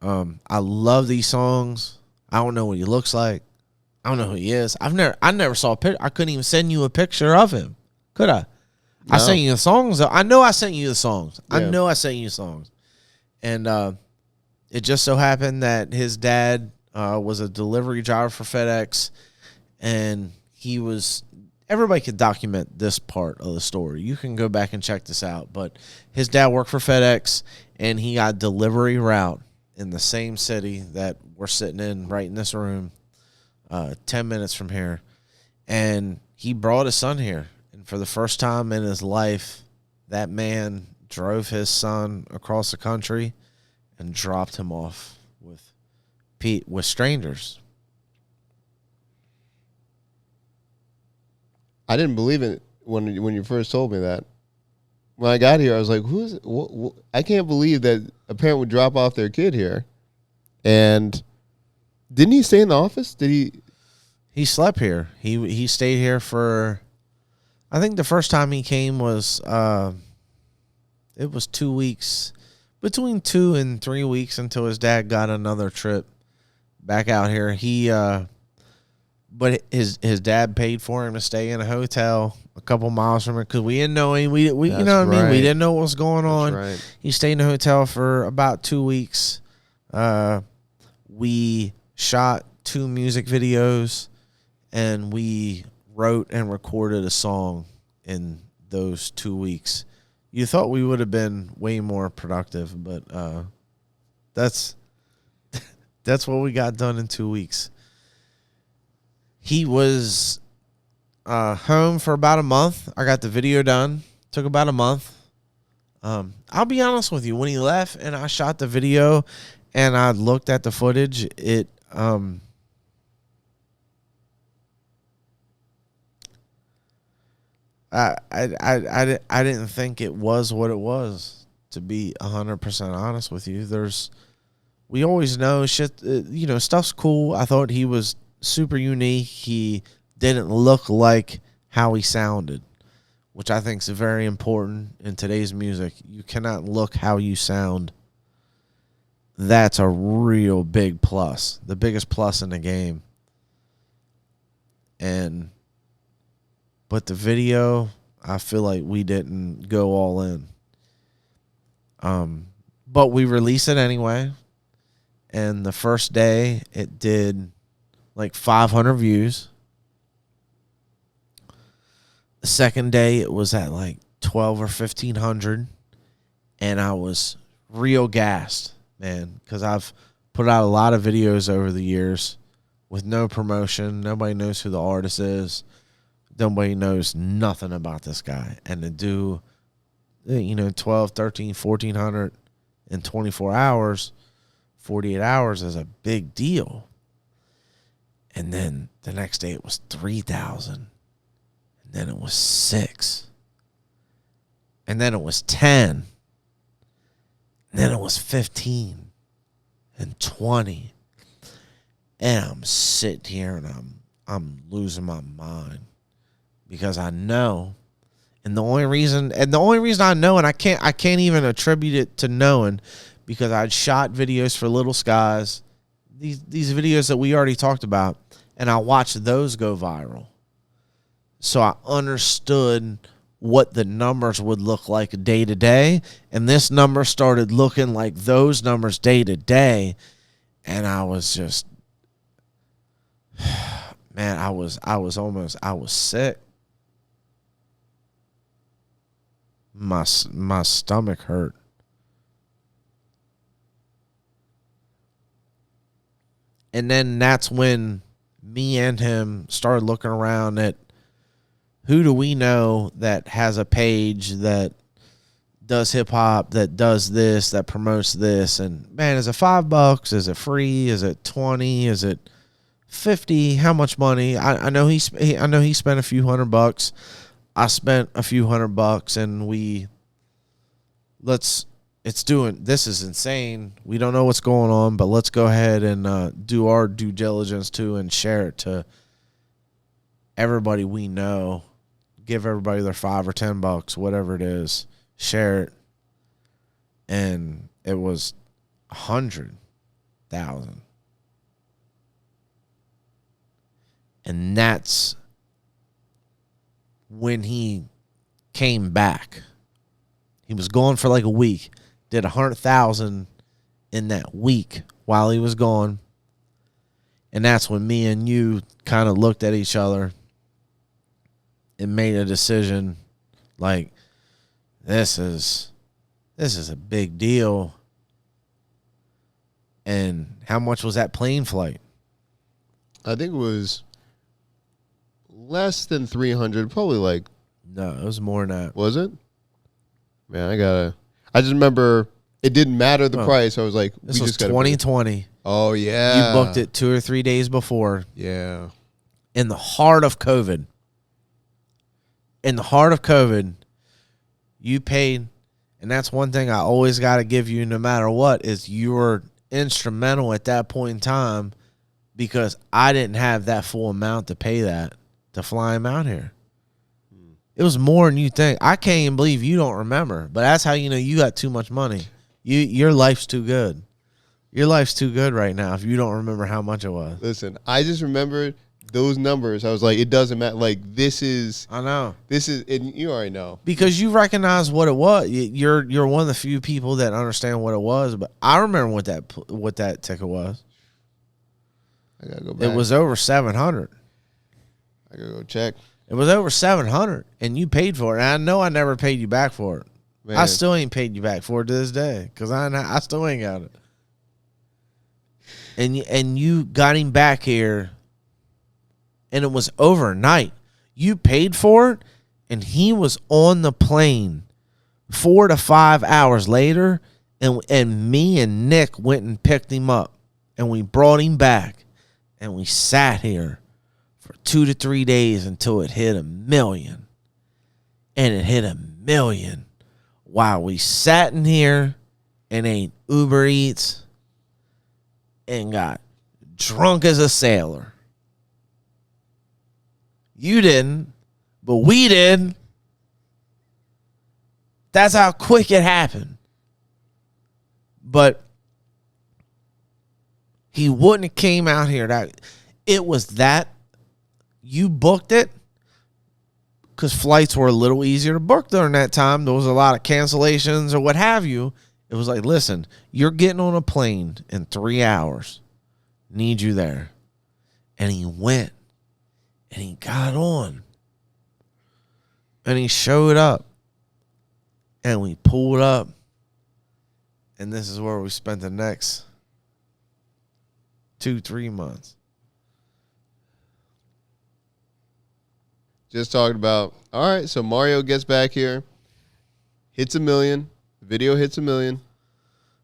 I love these songs. I don't know what he looks like. I don't know who he is. I never saw a picture. I couldn't even send you a picture of him. Could I? No. I sent you the songs. I know I sent you the songs. Yeah. I know I sent you songs. And it just so happened that his dad was a delivery driver for FedEx, and everybody could document this part of the story. You can go back and check this out. But his dad worked for FedEx, and he got delivery route in the same city that we're sitting in right in this room, 10 minutes from here. And he brought his son here. And for the first time in his life, that man drove his son across the country and dropped him off with strangers. I didn't believe it when you first told me that. When I got here, I was like, "Who is it? I can't believe that a parent would drop off their kid here." And didn't he stay in the office? Did he? He slept here. He stayed here for, I think the first time he came was it was 2 weeks. Between 2 and 3 weeks until his dad got another trip back out here. But his dad paid for him to stay in a hotel a couple miles from it, because we didn't know him. We you know what I mean? We didn't know what was going on. Right. He stayed in a hotel for about 2 weeks. We shot 2 music videos, and we wrote and recorded a song in those 2 weeks. You thought we would have been way more productive, but that's what we got done in 2 weeks. He was home for about a month. I got the video done. Took about a month. I'll be honest with you. When he left and I shot the video and I looked at the footage, I didn't think it was what it was, to be 100% honest with you. We always know shit, stuff's cool. I thought he was super unique. He didn't look like how he sounded, which I think is very important in today's music. You cannot look how you sound. That's a real big plus, the biggest plus in the game. But the video, I feel like we didn't go all in. But we released it anyway. And the first day, it did like 500 views. The second day, it was at like 12 or 1,500. And I was real gassed, man, because I've put out a lot of videos over the years with no promotion. Nobody knows who the artist is. Nobody knows nothing about this guy. And to do, 12, 13, 1,400 in 24 hours, 48 hours is a big deal. And then the next day it was 3,000. And then it was 6. And then it was 10. And then it was 15 and 20. And I'm sitting here and I'm losing my mind because I know, and the only reason I know, and I can't even attribute it to knowing, because I'd shot videos for Lil Skies, these videos that we already talked about, and I watched those go viral. So I understood what the numbers would look like day to day, and this number started looking like those numbers day to day, and I was just, man, I was sick. My stomach hurt. And then that's when me and him started looking around at who do we know that has a page that does hip hop, that does this, that promotes this. And man, is it $5? Is it free? Is it 20? Is it 50? How much money? I know he spent a few $100. I spent a few $100, and this is insane. We don't know what's going on, but let's go ahead and do our due diligence too and share it to everybody we know. Give everybody their $5 or $10, whatever it is. Share it. And it was 100,000. And that's when he came back. He was gone for like a week. Did 100,000 in that week while he was gone. And that's when me and you kind of looked at each other and made a decision like, this is a big deal. And how much was that plane flight? I think it was less than 300, probably like. No, it was more than that. Was it? Man, I just remember it didn't matter the price. I was like, this was 2020. Oh, yeah. You booked it 2 or 3 days before. Yeah. In the heart of COVID. You paid, and that's one thing I always got to give you no matter what, is you were instrumental at that point in time, because I didn't have that full amount to pay that to fly him out here. It was more than you think. I can't even believe you don't remember, but that's how you know you got too much money. Your life's too good. Your life's too good right now if you don't remember how much it was. Listen, I just remembered those numbers. I was like, it doesn't matter. Like, this is. I know. This is, and you already know. Because you recognize what it was. You're one of the few people that understand what it was. But I remember what that ticket was. I gotta go back. It was over 700. I gotta go check. It was over 700, and you paid for it. And I know I never paid you back for it. Man. I still ain't paid you back for it to this day, because I still ain't got it. And you got him back here, and it was overnight. You paid for it, and he was on the plane 4 to 5 hours later, and me and Nick went and picked him up, and we brought him back, and we sat here for 2 to 3 days until it hit 1 million. And it hit 1 million while we sat in here and ate Uber Eats and got drunk as a sailor. You didn't, but we did. That's how quick it happened. But he wouldn't have came out here. It was that you booked it because flights were a little easier to book during that time. There was a lot of cancellations or what have you. It was like, listen, you're getting on a plane in 3 hours. Need you there. And he went. And he got on. And he showed up. And we pulled up. And this is where we spent the next 2-3 months. Just talking about, all right, so Mario gets back here, hits 1 million, video hits 1 million,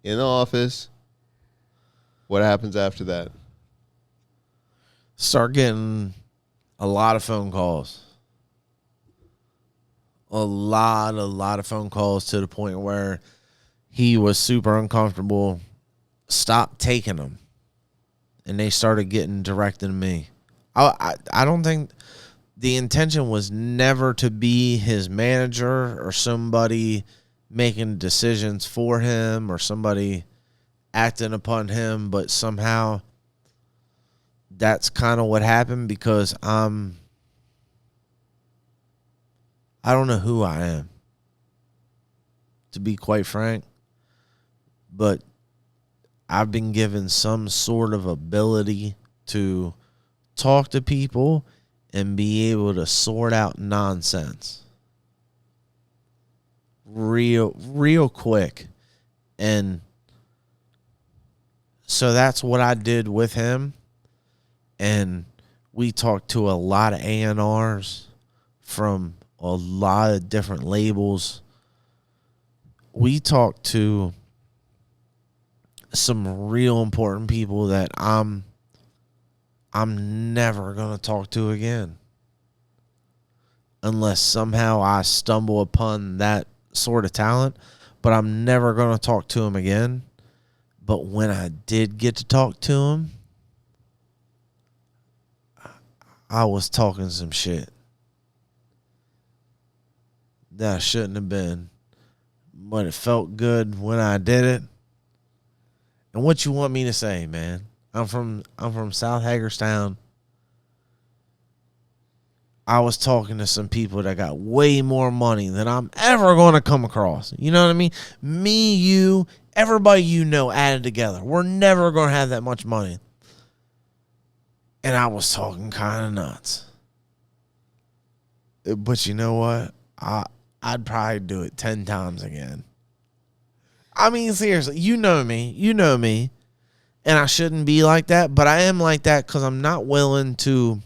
in the office. What happens after that? Start getting a lot of phone calls. A lot of phone calls to the point where he was super uncomfortable. Stopped taking them. And they started getting directed to me. I don't think the intention was never to be his manager or somebody making decisions for him or somebody acting upon him, but somehow that's kind of what happened because I don't know who I am, to be quite frank, but I've been given some sort of ability to talk to people and be able to sort out nonsense real quick. And so that's what I did with him. And we talked to a lot of A&Rs from a lot of different labels. We talked to some real important people that I'm never going to talk to again. Unless somehow I stumble upon that sort of talent. But I'm never going to talk to him again. But when I did get to talk to him, I was talking some shit that I shouldn't have been. But it felt good when I did it. And what you want me to say, man? I'm from South Hagerstown. I was talking to some people that got way more money than I'm ever going to come across. You know what I mean? Me, you, everybody you know added together. We're never going to have that much money. And I was talking kind of nuts. But you know what? I'd probably do it 10 times again. I mean, seriously, you know me. And I shouldn't be like that, but I am like that because I'm not willing to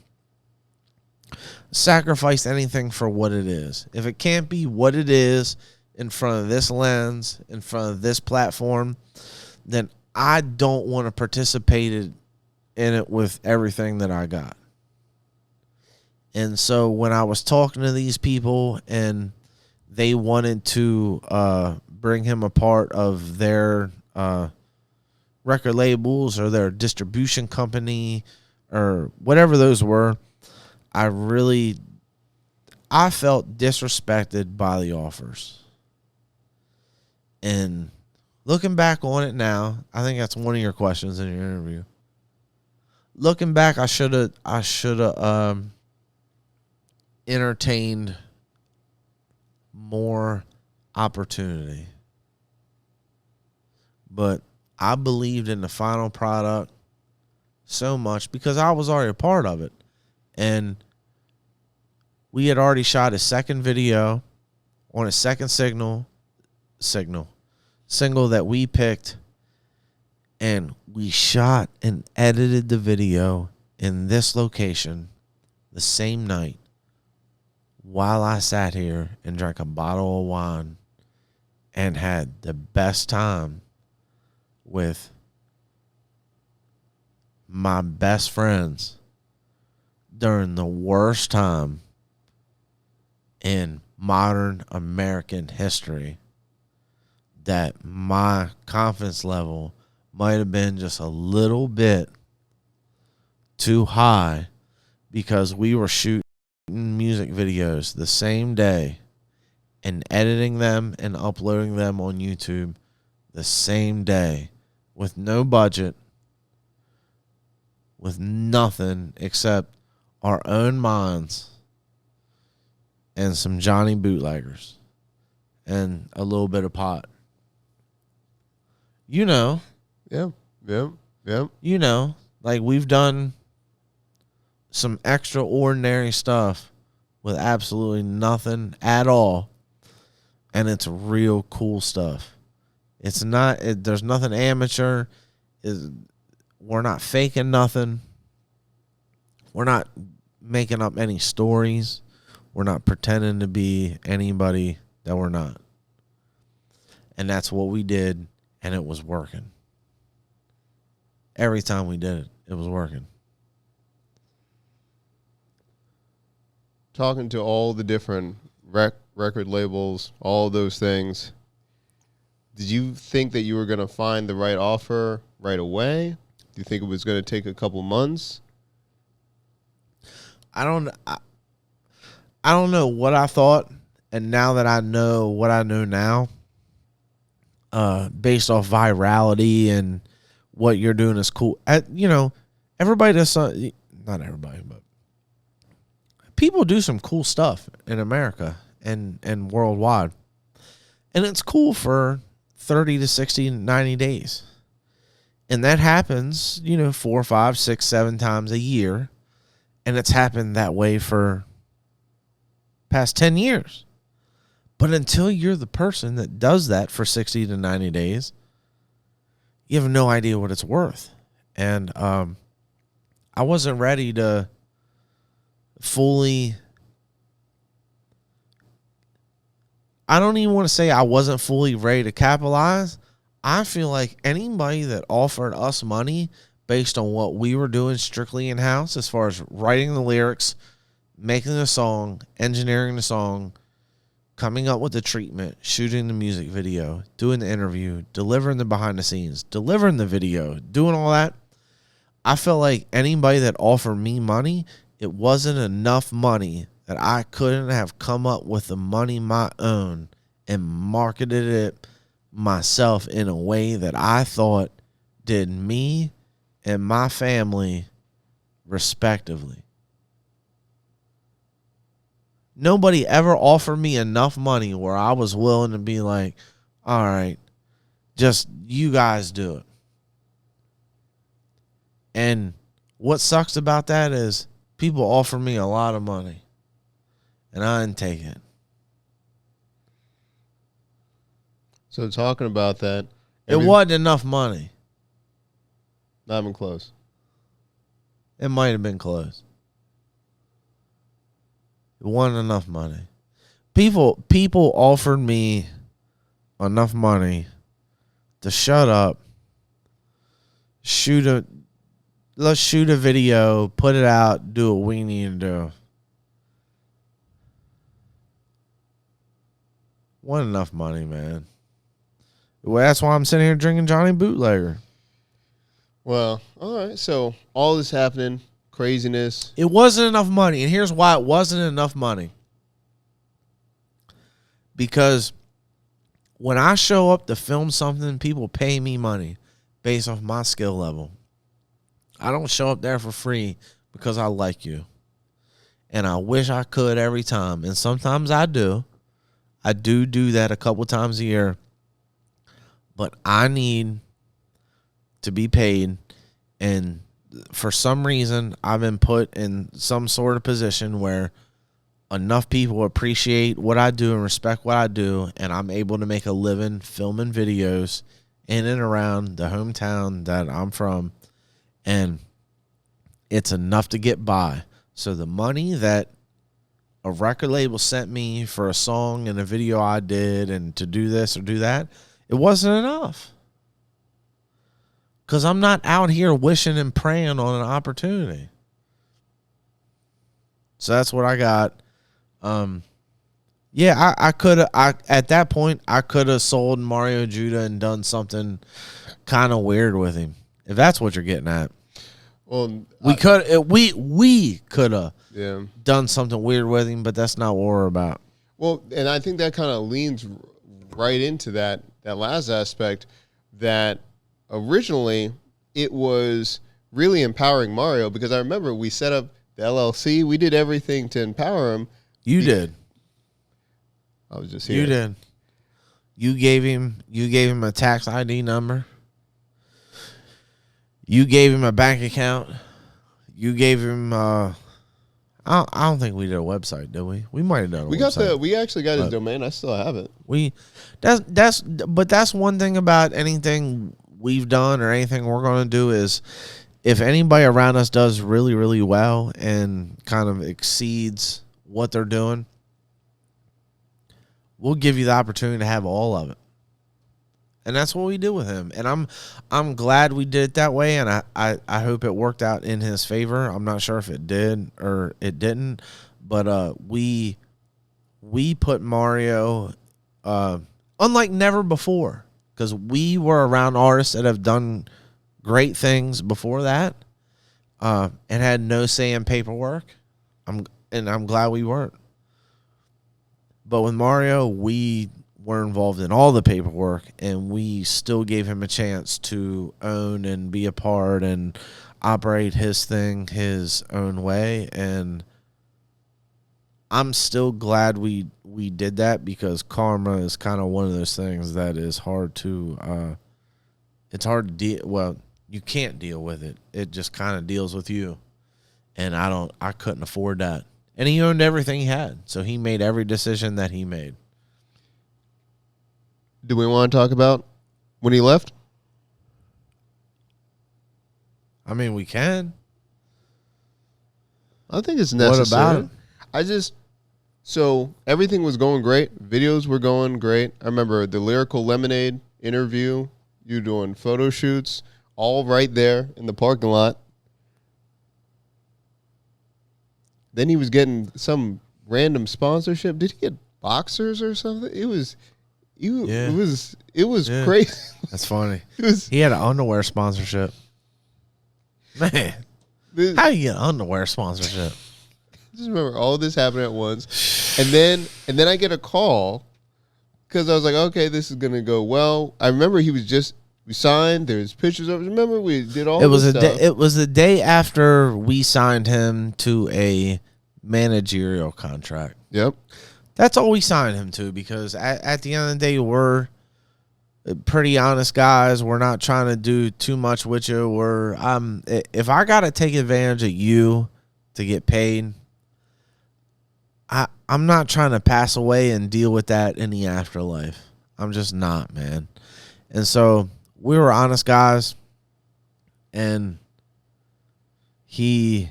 sacrifice anything for what it is. If it can't be what it is in front of this lens, in front of this platform, then I don't want to participate in it with everything that I got. And so when I was talking to these people and they wanted to bring him a part of their record labels or their distribution company or whatever those were, I felt disrespected by the offers. And looking back on it now, I think that's one of your questions in your interview. Looking back, I should have entertained more opportunity. But I believed in the final product so much because I was already a part of it. And we had already shot a second video on a second single that we picked. And we shot and edited the video in this location the same night while I sat here and drank a bottle of wine and had the best time with my best friends during the worst time in modern American history that my confidence level might have been just a little bit too high because we were shooting music videos the same day and editing them and uploading them on YouTube the same day with no budget, with nothing except our own minds and some Johnny bootleggers and a little bit of pot. You know. Yeah. You know, like we've done some extraordinary stuff with absolutely nothing at all. And it's real cool stuff. It's not, there's nothing amateur. We're not faking nothing. We're not making up any stories. We're not pretending to be anybody that we're not. And that's what we did, and it was working. Every time we did it, it was working. Talking to all the different record labels, all those things, did you think that you were going to find the right offer right away? Do you think it was going to take a couple months? I don't know what I thought, and now that I know what I know now, based off virality and what you're doing is cool. Everybody does some, not everybody, but people do some cool stuff in America and worldwide. And it's cool for 30 to 60, 90 days. And that happens, 4, 5, 6, 7 times a year. And it's happened that way for past 10 years. But until you're the person that does that for 60 to 90 days, you have no idea what it's worth. And I wasn't ready to fully, I don't even want to say I wasn't fully ready to capitalize. I feel like anybody that offered us money based on what we were doing strictly in-house, as far as writing the lyrics, making the song, engineering the song, coming up with the treatment, shooting the music video, doing the interview, delivering the behind the scenes, delivering the video, doing all that, I felt like anybody that offered me money, it wasn't enough money that I couldn't have come up with the money my own and marketed it myself in a way that I thought did me and my family respectively. Nobody ever offered me enough money where I was willing to be like, all right, just you guys do it. And what sucks about that is people offer me a lot of money and I didn't take it. So talking about that, It wasn't enough money. Not even close. It might have been close. It wasn't enough money. People offered me enough money to shut up, let's shoot a video, put it out, do what we need to do. Wasn't enough money, man. Well, that's why I'm sitting here drinking Johnny Bootlegger. Well, all right. So all this happening, craziness. It wasn't enough money. And here's why it wasn't enough money. Because when I show up to film something, people pay me money based off my skill level. I don't show up there for free because I like you. And I wish I could every time. And sometimes I do. I do that a couple times a year. But I need to be paid. And for some reason, I've been put in some sort of position where enough people appreciate what I do and respect what I do, and I'm able to make a living filming videos in and around the hometown that I'm from, and it's enough to get by. So the money that a record label sent me for a song and a video I did and to do this or do that, it wasn't enough. Because I'm not out here wishing and praying on an opportunity. So that's what I got. Yeah, I could have. At that point, I could have sold Mario Judah and done something kind of weird with him. If that's what you're getting at, Well, we could have yeah. done something weird with him, but that's not what we're about. Well, and I think that kind of leans right into that last aspect, that originally it was really empowering Mario, because I remember we set up the LLC. We did everything to empower him. You did. I was just here. You did. You gave him a tax ID number. You gave him a bank account. You gave him. I don't think we did a website, did we? We might have done. We actually got his domain. I still have it. That's one thing about anything we've done or anything we're going to do is, if anybody around us does really, really well and kind of exceeds what they're doing, we'll give you the opportunity to have all of it. And that's what we do with him. And I'm glad we did it that way, and I hope it worked out in his favor. I'm not sure if it did or it didn't, but we put Mario unlike never before, because we were around artists that have done great things before that and had no say in paperwork. I'm glad we weren't. But with Mario, we were involved in all the paperwork, and we still gave him a chance to own and be a part and operate his thing his own way. And I'm still glad we did that, because karma is kind of one of those things that is hard to it's hard to deal. Well, you can't deal with it. It just kind of deals with you. And I couldn't afford that. And he owned everything he had, so he made every decision that he made. Do we want to talk about when he left? I mean, we can. I think it's necessary. What about it? So everything was going great. Videos were going great. I remember the Lyrical Lemonade interview, you doing photo shoots, all right there in the parking lot. Then he was getting some random sponsorship. Did he get boxers or something? It was crazy. That's funny. He had an underwear sponsorship. Man, how do you get an underwear sponsorship? I just remember all this happening at once, and then I get a call, because I was like, okay, this is gonna go well. I remember we signed. There's pictures of it. Remember, we did all. This stuff. It was the day after we signed him to a managerial contract. Yep. That's all we signed him to, because at the end of the day, we're pretty honest guys. We're not trying to do too much with you. If I got to take advantage of you to get paid, I'm not trying to pass away and deal with that in the afterlife. I'm just not, man. And so we were honest guys, and he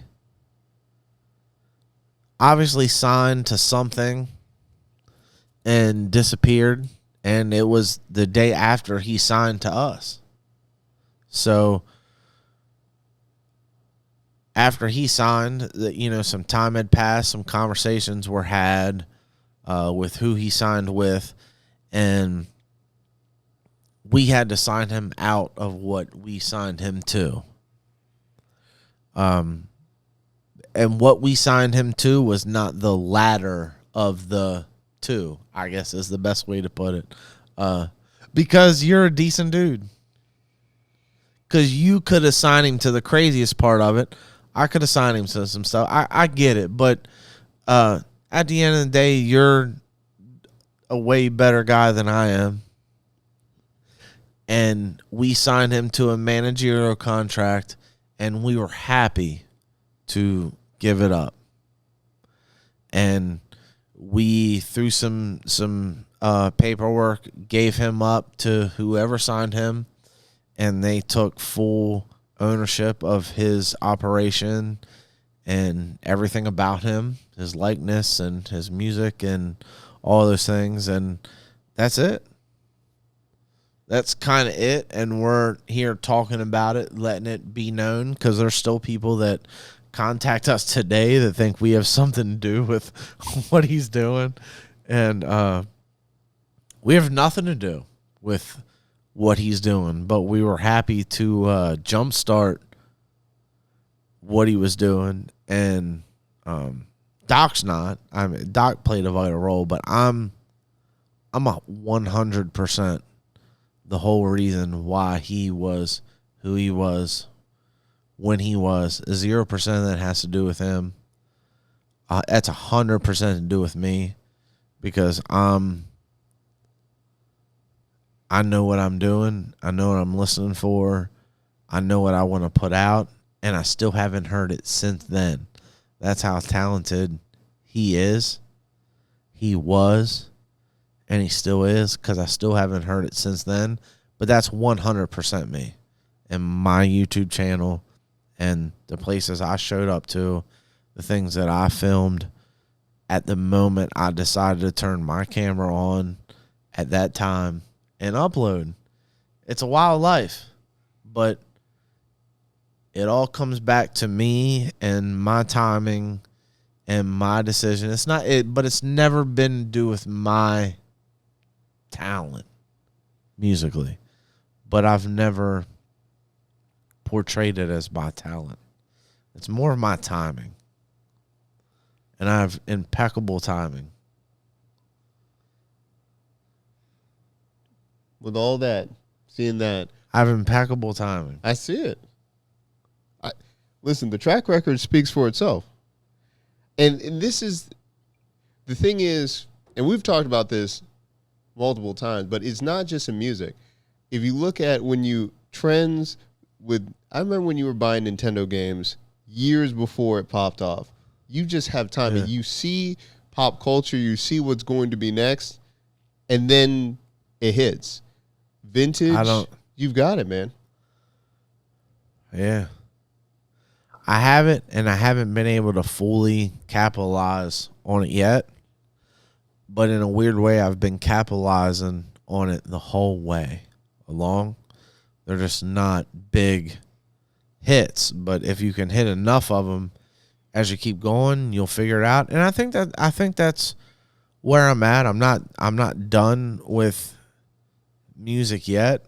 obviously signed to something and disappeared, and it was the day after he signed to us. So after he signed, some time had passed, some conversations were had with who he signed with, and we had to sign him out of what we signed him to. And what we signed him to was not the latter of the two, I guess is the best way to put it. Because you're a decent dude. Because you could have signed him to the craziest part of it. I could have signed him to some stuff. I get it. But at the end of the day, you're a way better guy than I am. And we signed him to a managerial contract, and we were happy to give it up. And we, through some paperwork, gave him up to whoever signed him, and they took full ownership of his operation and everything about him, his likeness and his music and all those things. And that's it. That's kind of it. And we're here talking about it, letting it be known, because there's still people that contact us today that think we have something to do with what he's doing. And we have nothing to do with what he's doing, but we were happy to jumpstart what he was doing. And Doc's not. I mean, Doc played a vital role, but I'm a 100% the whole reason why he was who he was when he was. 0% of that has to do with him. That's 100% to do with me, because I know what I'm doing. I know what I'm listening for. I know what I want to put out, and I still haven't heard it since then. That's how talented he is. He was, and he still is, because I still haven't heard it since then. But that's 100% me and my YouTube channel and the places I showed up to, the things that I filmed at the moment I decided to turn my camera on at that time and upload. It's a wild life, but it all comes back to me and my timing and my decision. It's not it, but it's never been to do with my talent musically. But I've never portrayed it as my talent. It's more of my timing. And I have impeccable timing. With all that, seeing that, I have impeccable timing. I see it. Listen, the track record speaks for itself. And this is, the thing is, and we've talked about this multiple times, but it's not just in music. If you look at when you trends with, I remember when you were buying Nintendo games years before it popped off. You just have time, and you see pop culture, you see what's going to be next, and then it hits. Vintage, you've got it, man. Yeah. I have it, and I haven't been able to fully capitalize on it yet. But in a weird way, I've been capitalizing on it the whole way along. They're just not big hits, but if you can hit enough of them as you keep going, you'll figure it out. And I think that's where I'm at. I'm not done with music yet.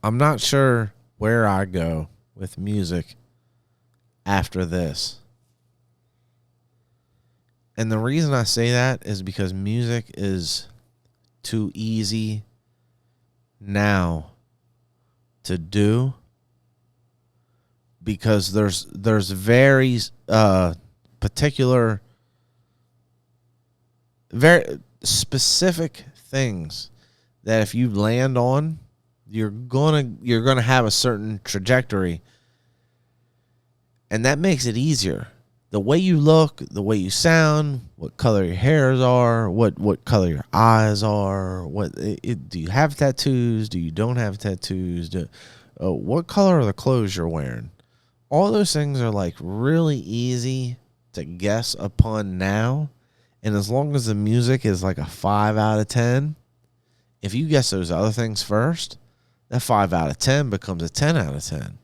I'm not sure where I go with music after this. And the reason I say that is because music is too easy now to do, because there's very particular, very specific things that if you land on, you're gonna have a certain trajectory, and that makes it easier. The way you look, the way you sound, what color your hairs are, what color your eyes are, do you have tattoos? Do you don't have tattoos? What color are the clothes you're wearing? All those things are like really easy to guess upon now. And as long as the music is like a 5 out of 10, if you guess those other things first, that 5 out of 10 becomes a 10 out of 10.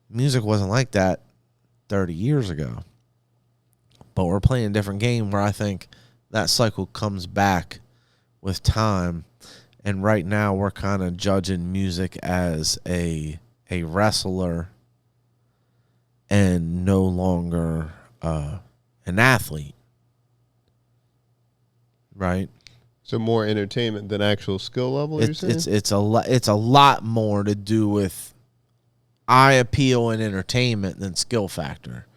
Music wasn't like that 30 years ago. But we're playing a different game where I think that cycle comes back with time. And right now we're kind of judging music as a wrestler and no longer an athlete. Right? So more entertainment than actual skill level, you're saying? It's a lot more to do with eye appeal and entertainment than skill factor.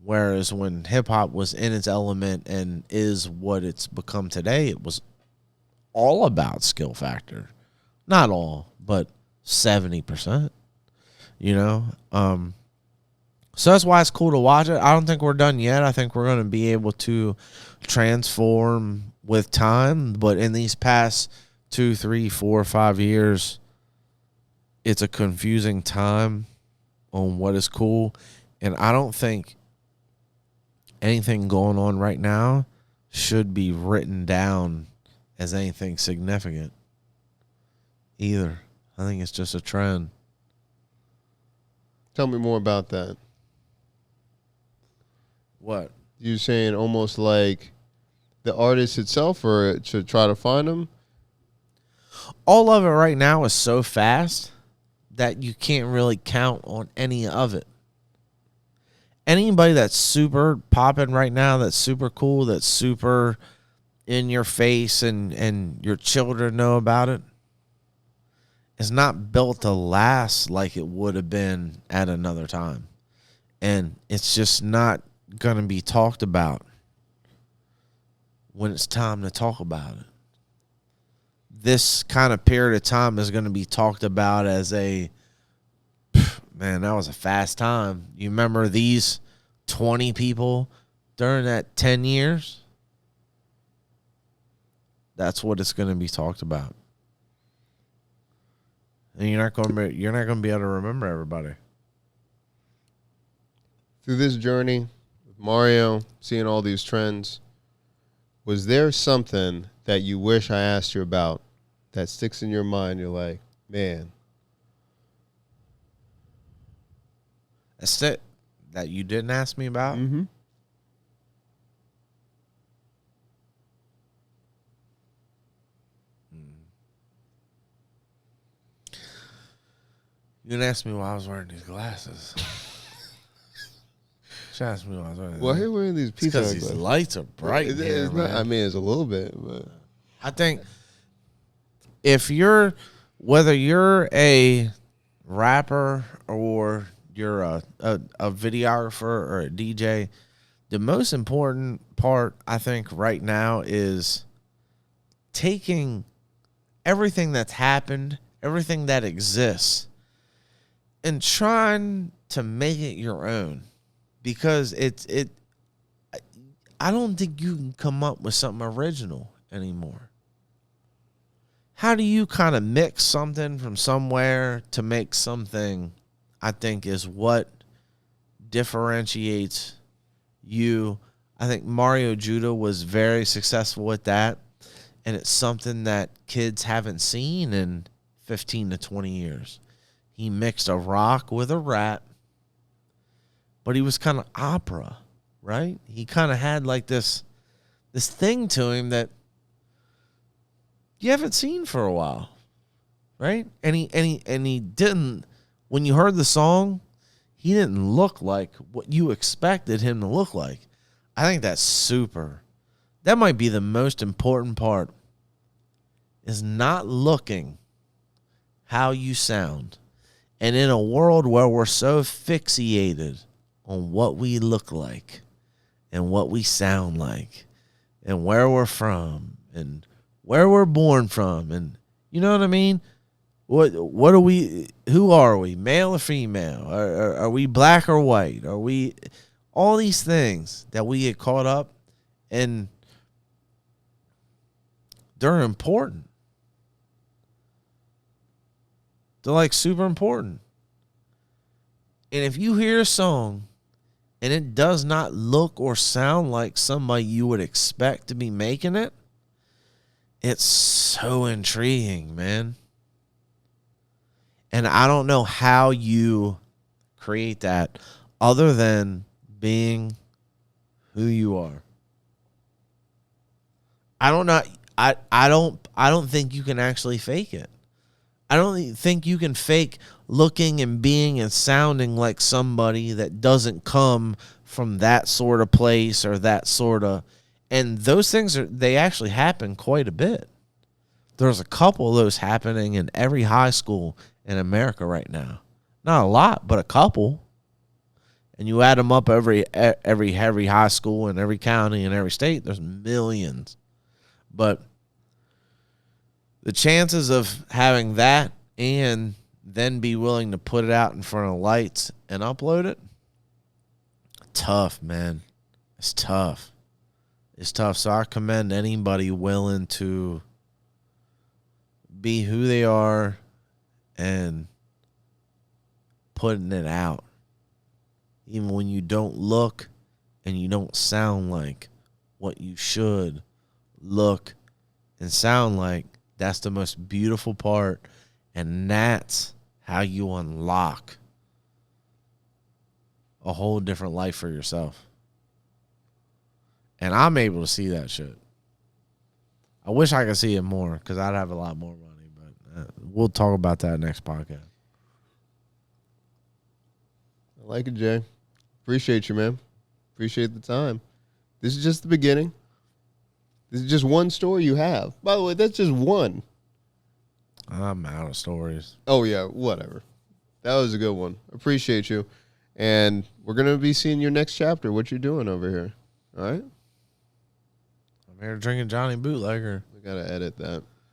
Whereas when hip hop was in its element and is what it's become today, it was all about skill factor. Not all, but 70%. You know? So that's why it's cool to watch it. I don't think we're done yet. I think we're going to be able to transform with time. But in these past 2, 3, 4, 5 years, it's a confusing time on what is cool. And I don't think anything going on right now should be written down as anything significant either. I think it's just a trend. Tell me more about that. What? You saying almost like the artist itself, or to try to find them? All of it right now is so fast that you can't really count on any of it. Anybody that's super popping right now, that's super cool, that's super in your face, and your children know about it, is not built to last like it would have been at another time. And it's just not going to be talked about when it's time to talk about it. This kind of period of time is going to be talked about as a, man, that was a fast time. You remember these 20 people during that 10 years? That's what it's going to be talked about. And you're not going to be able to remember everybody. Through this journey with Mario, seeing all these trends, was there something that you wish I asked you about that sticks in your mind? You're like, man. That's it. That you didn't ask me about? Mm-hmm. You didn't ask me why I was wearing these glasses. She asked me why I was wearing. Why are you wearing these pizza because glasses? these lights are bright here, it's man. not, I mean, it's a little bit, but I think whether you're a rapper or you're a videographer or a DJ, the most important part, I think, right now is taking everything that's happened, everything that exists, and trying to make it your own. Because I don't think you can come up with something original anymore. How do you kind of mix something from somewhere to make something, I think, is what differentiates you. I think Mario Judah was very successful with that, and it's something that kids haven't seen in 15 to 20 years. He mixed a rock with a rap, but he was kind of opera, right? He kind of had like this thing to him that you haven't seen for a while, right? And he didn't. When you heard the song, he didn't look like what you expected him to look like. I think that's super. That might be the most important part, is not looking how you sound. And in a world where we're so fixated on what we look like and what we sound like and where we're from and where we're born from, and you know what I mean? What are we? Who are we? Male or female? Are we black or white? Are we all these things that we get caught up in? They're important. They're like super important. And if you hear a song and it does not look or sound like somebody you would expect to be making it, it's so intriguing, man. And I don't know how you create that other than being who you are. I don't know. I don't think you can actually fake it. I don't think you can fake looking and being and sounding like somebody that doesn't come from that sort of place or that sort of. And those things they actually happen quite a bit. There's a couple of those happening in every high school in America right now. Not a lot, but a couple. And you add them up every high school in every county in every state, there's millions. But the chances of having that and then be willing to put it out in front of lights and upload it, tough, man. It's tough. It's tough. So I commend anybody willing to be who they are and putting it out. Even when you don't look and you don't sound like what you should look and sound like, that's the most beautiful part. And that's how you unlock a whole different life for yourself. And I'm able to see that shit. I wish I could see it more because I'd have a lot more money. But we'll talk about that next podcast. I like it, Jay. Appreciate you, man. Appreciate the time. This is just the beginning. This is just one story you have. By the way, that's just one. I'm out of stories. Oh, yeah, whatever. That was a good one. Appreciate you. And we're going to be seeing your next chapter, what you're doing over here. All right? I'm here drinking Johnny Bootlegger. We got to edit that.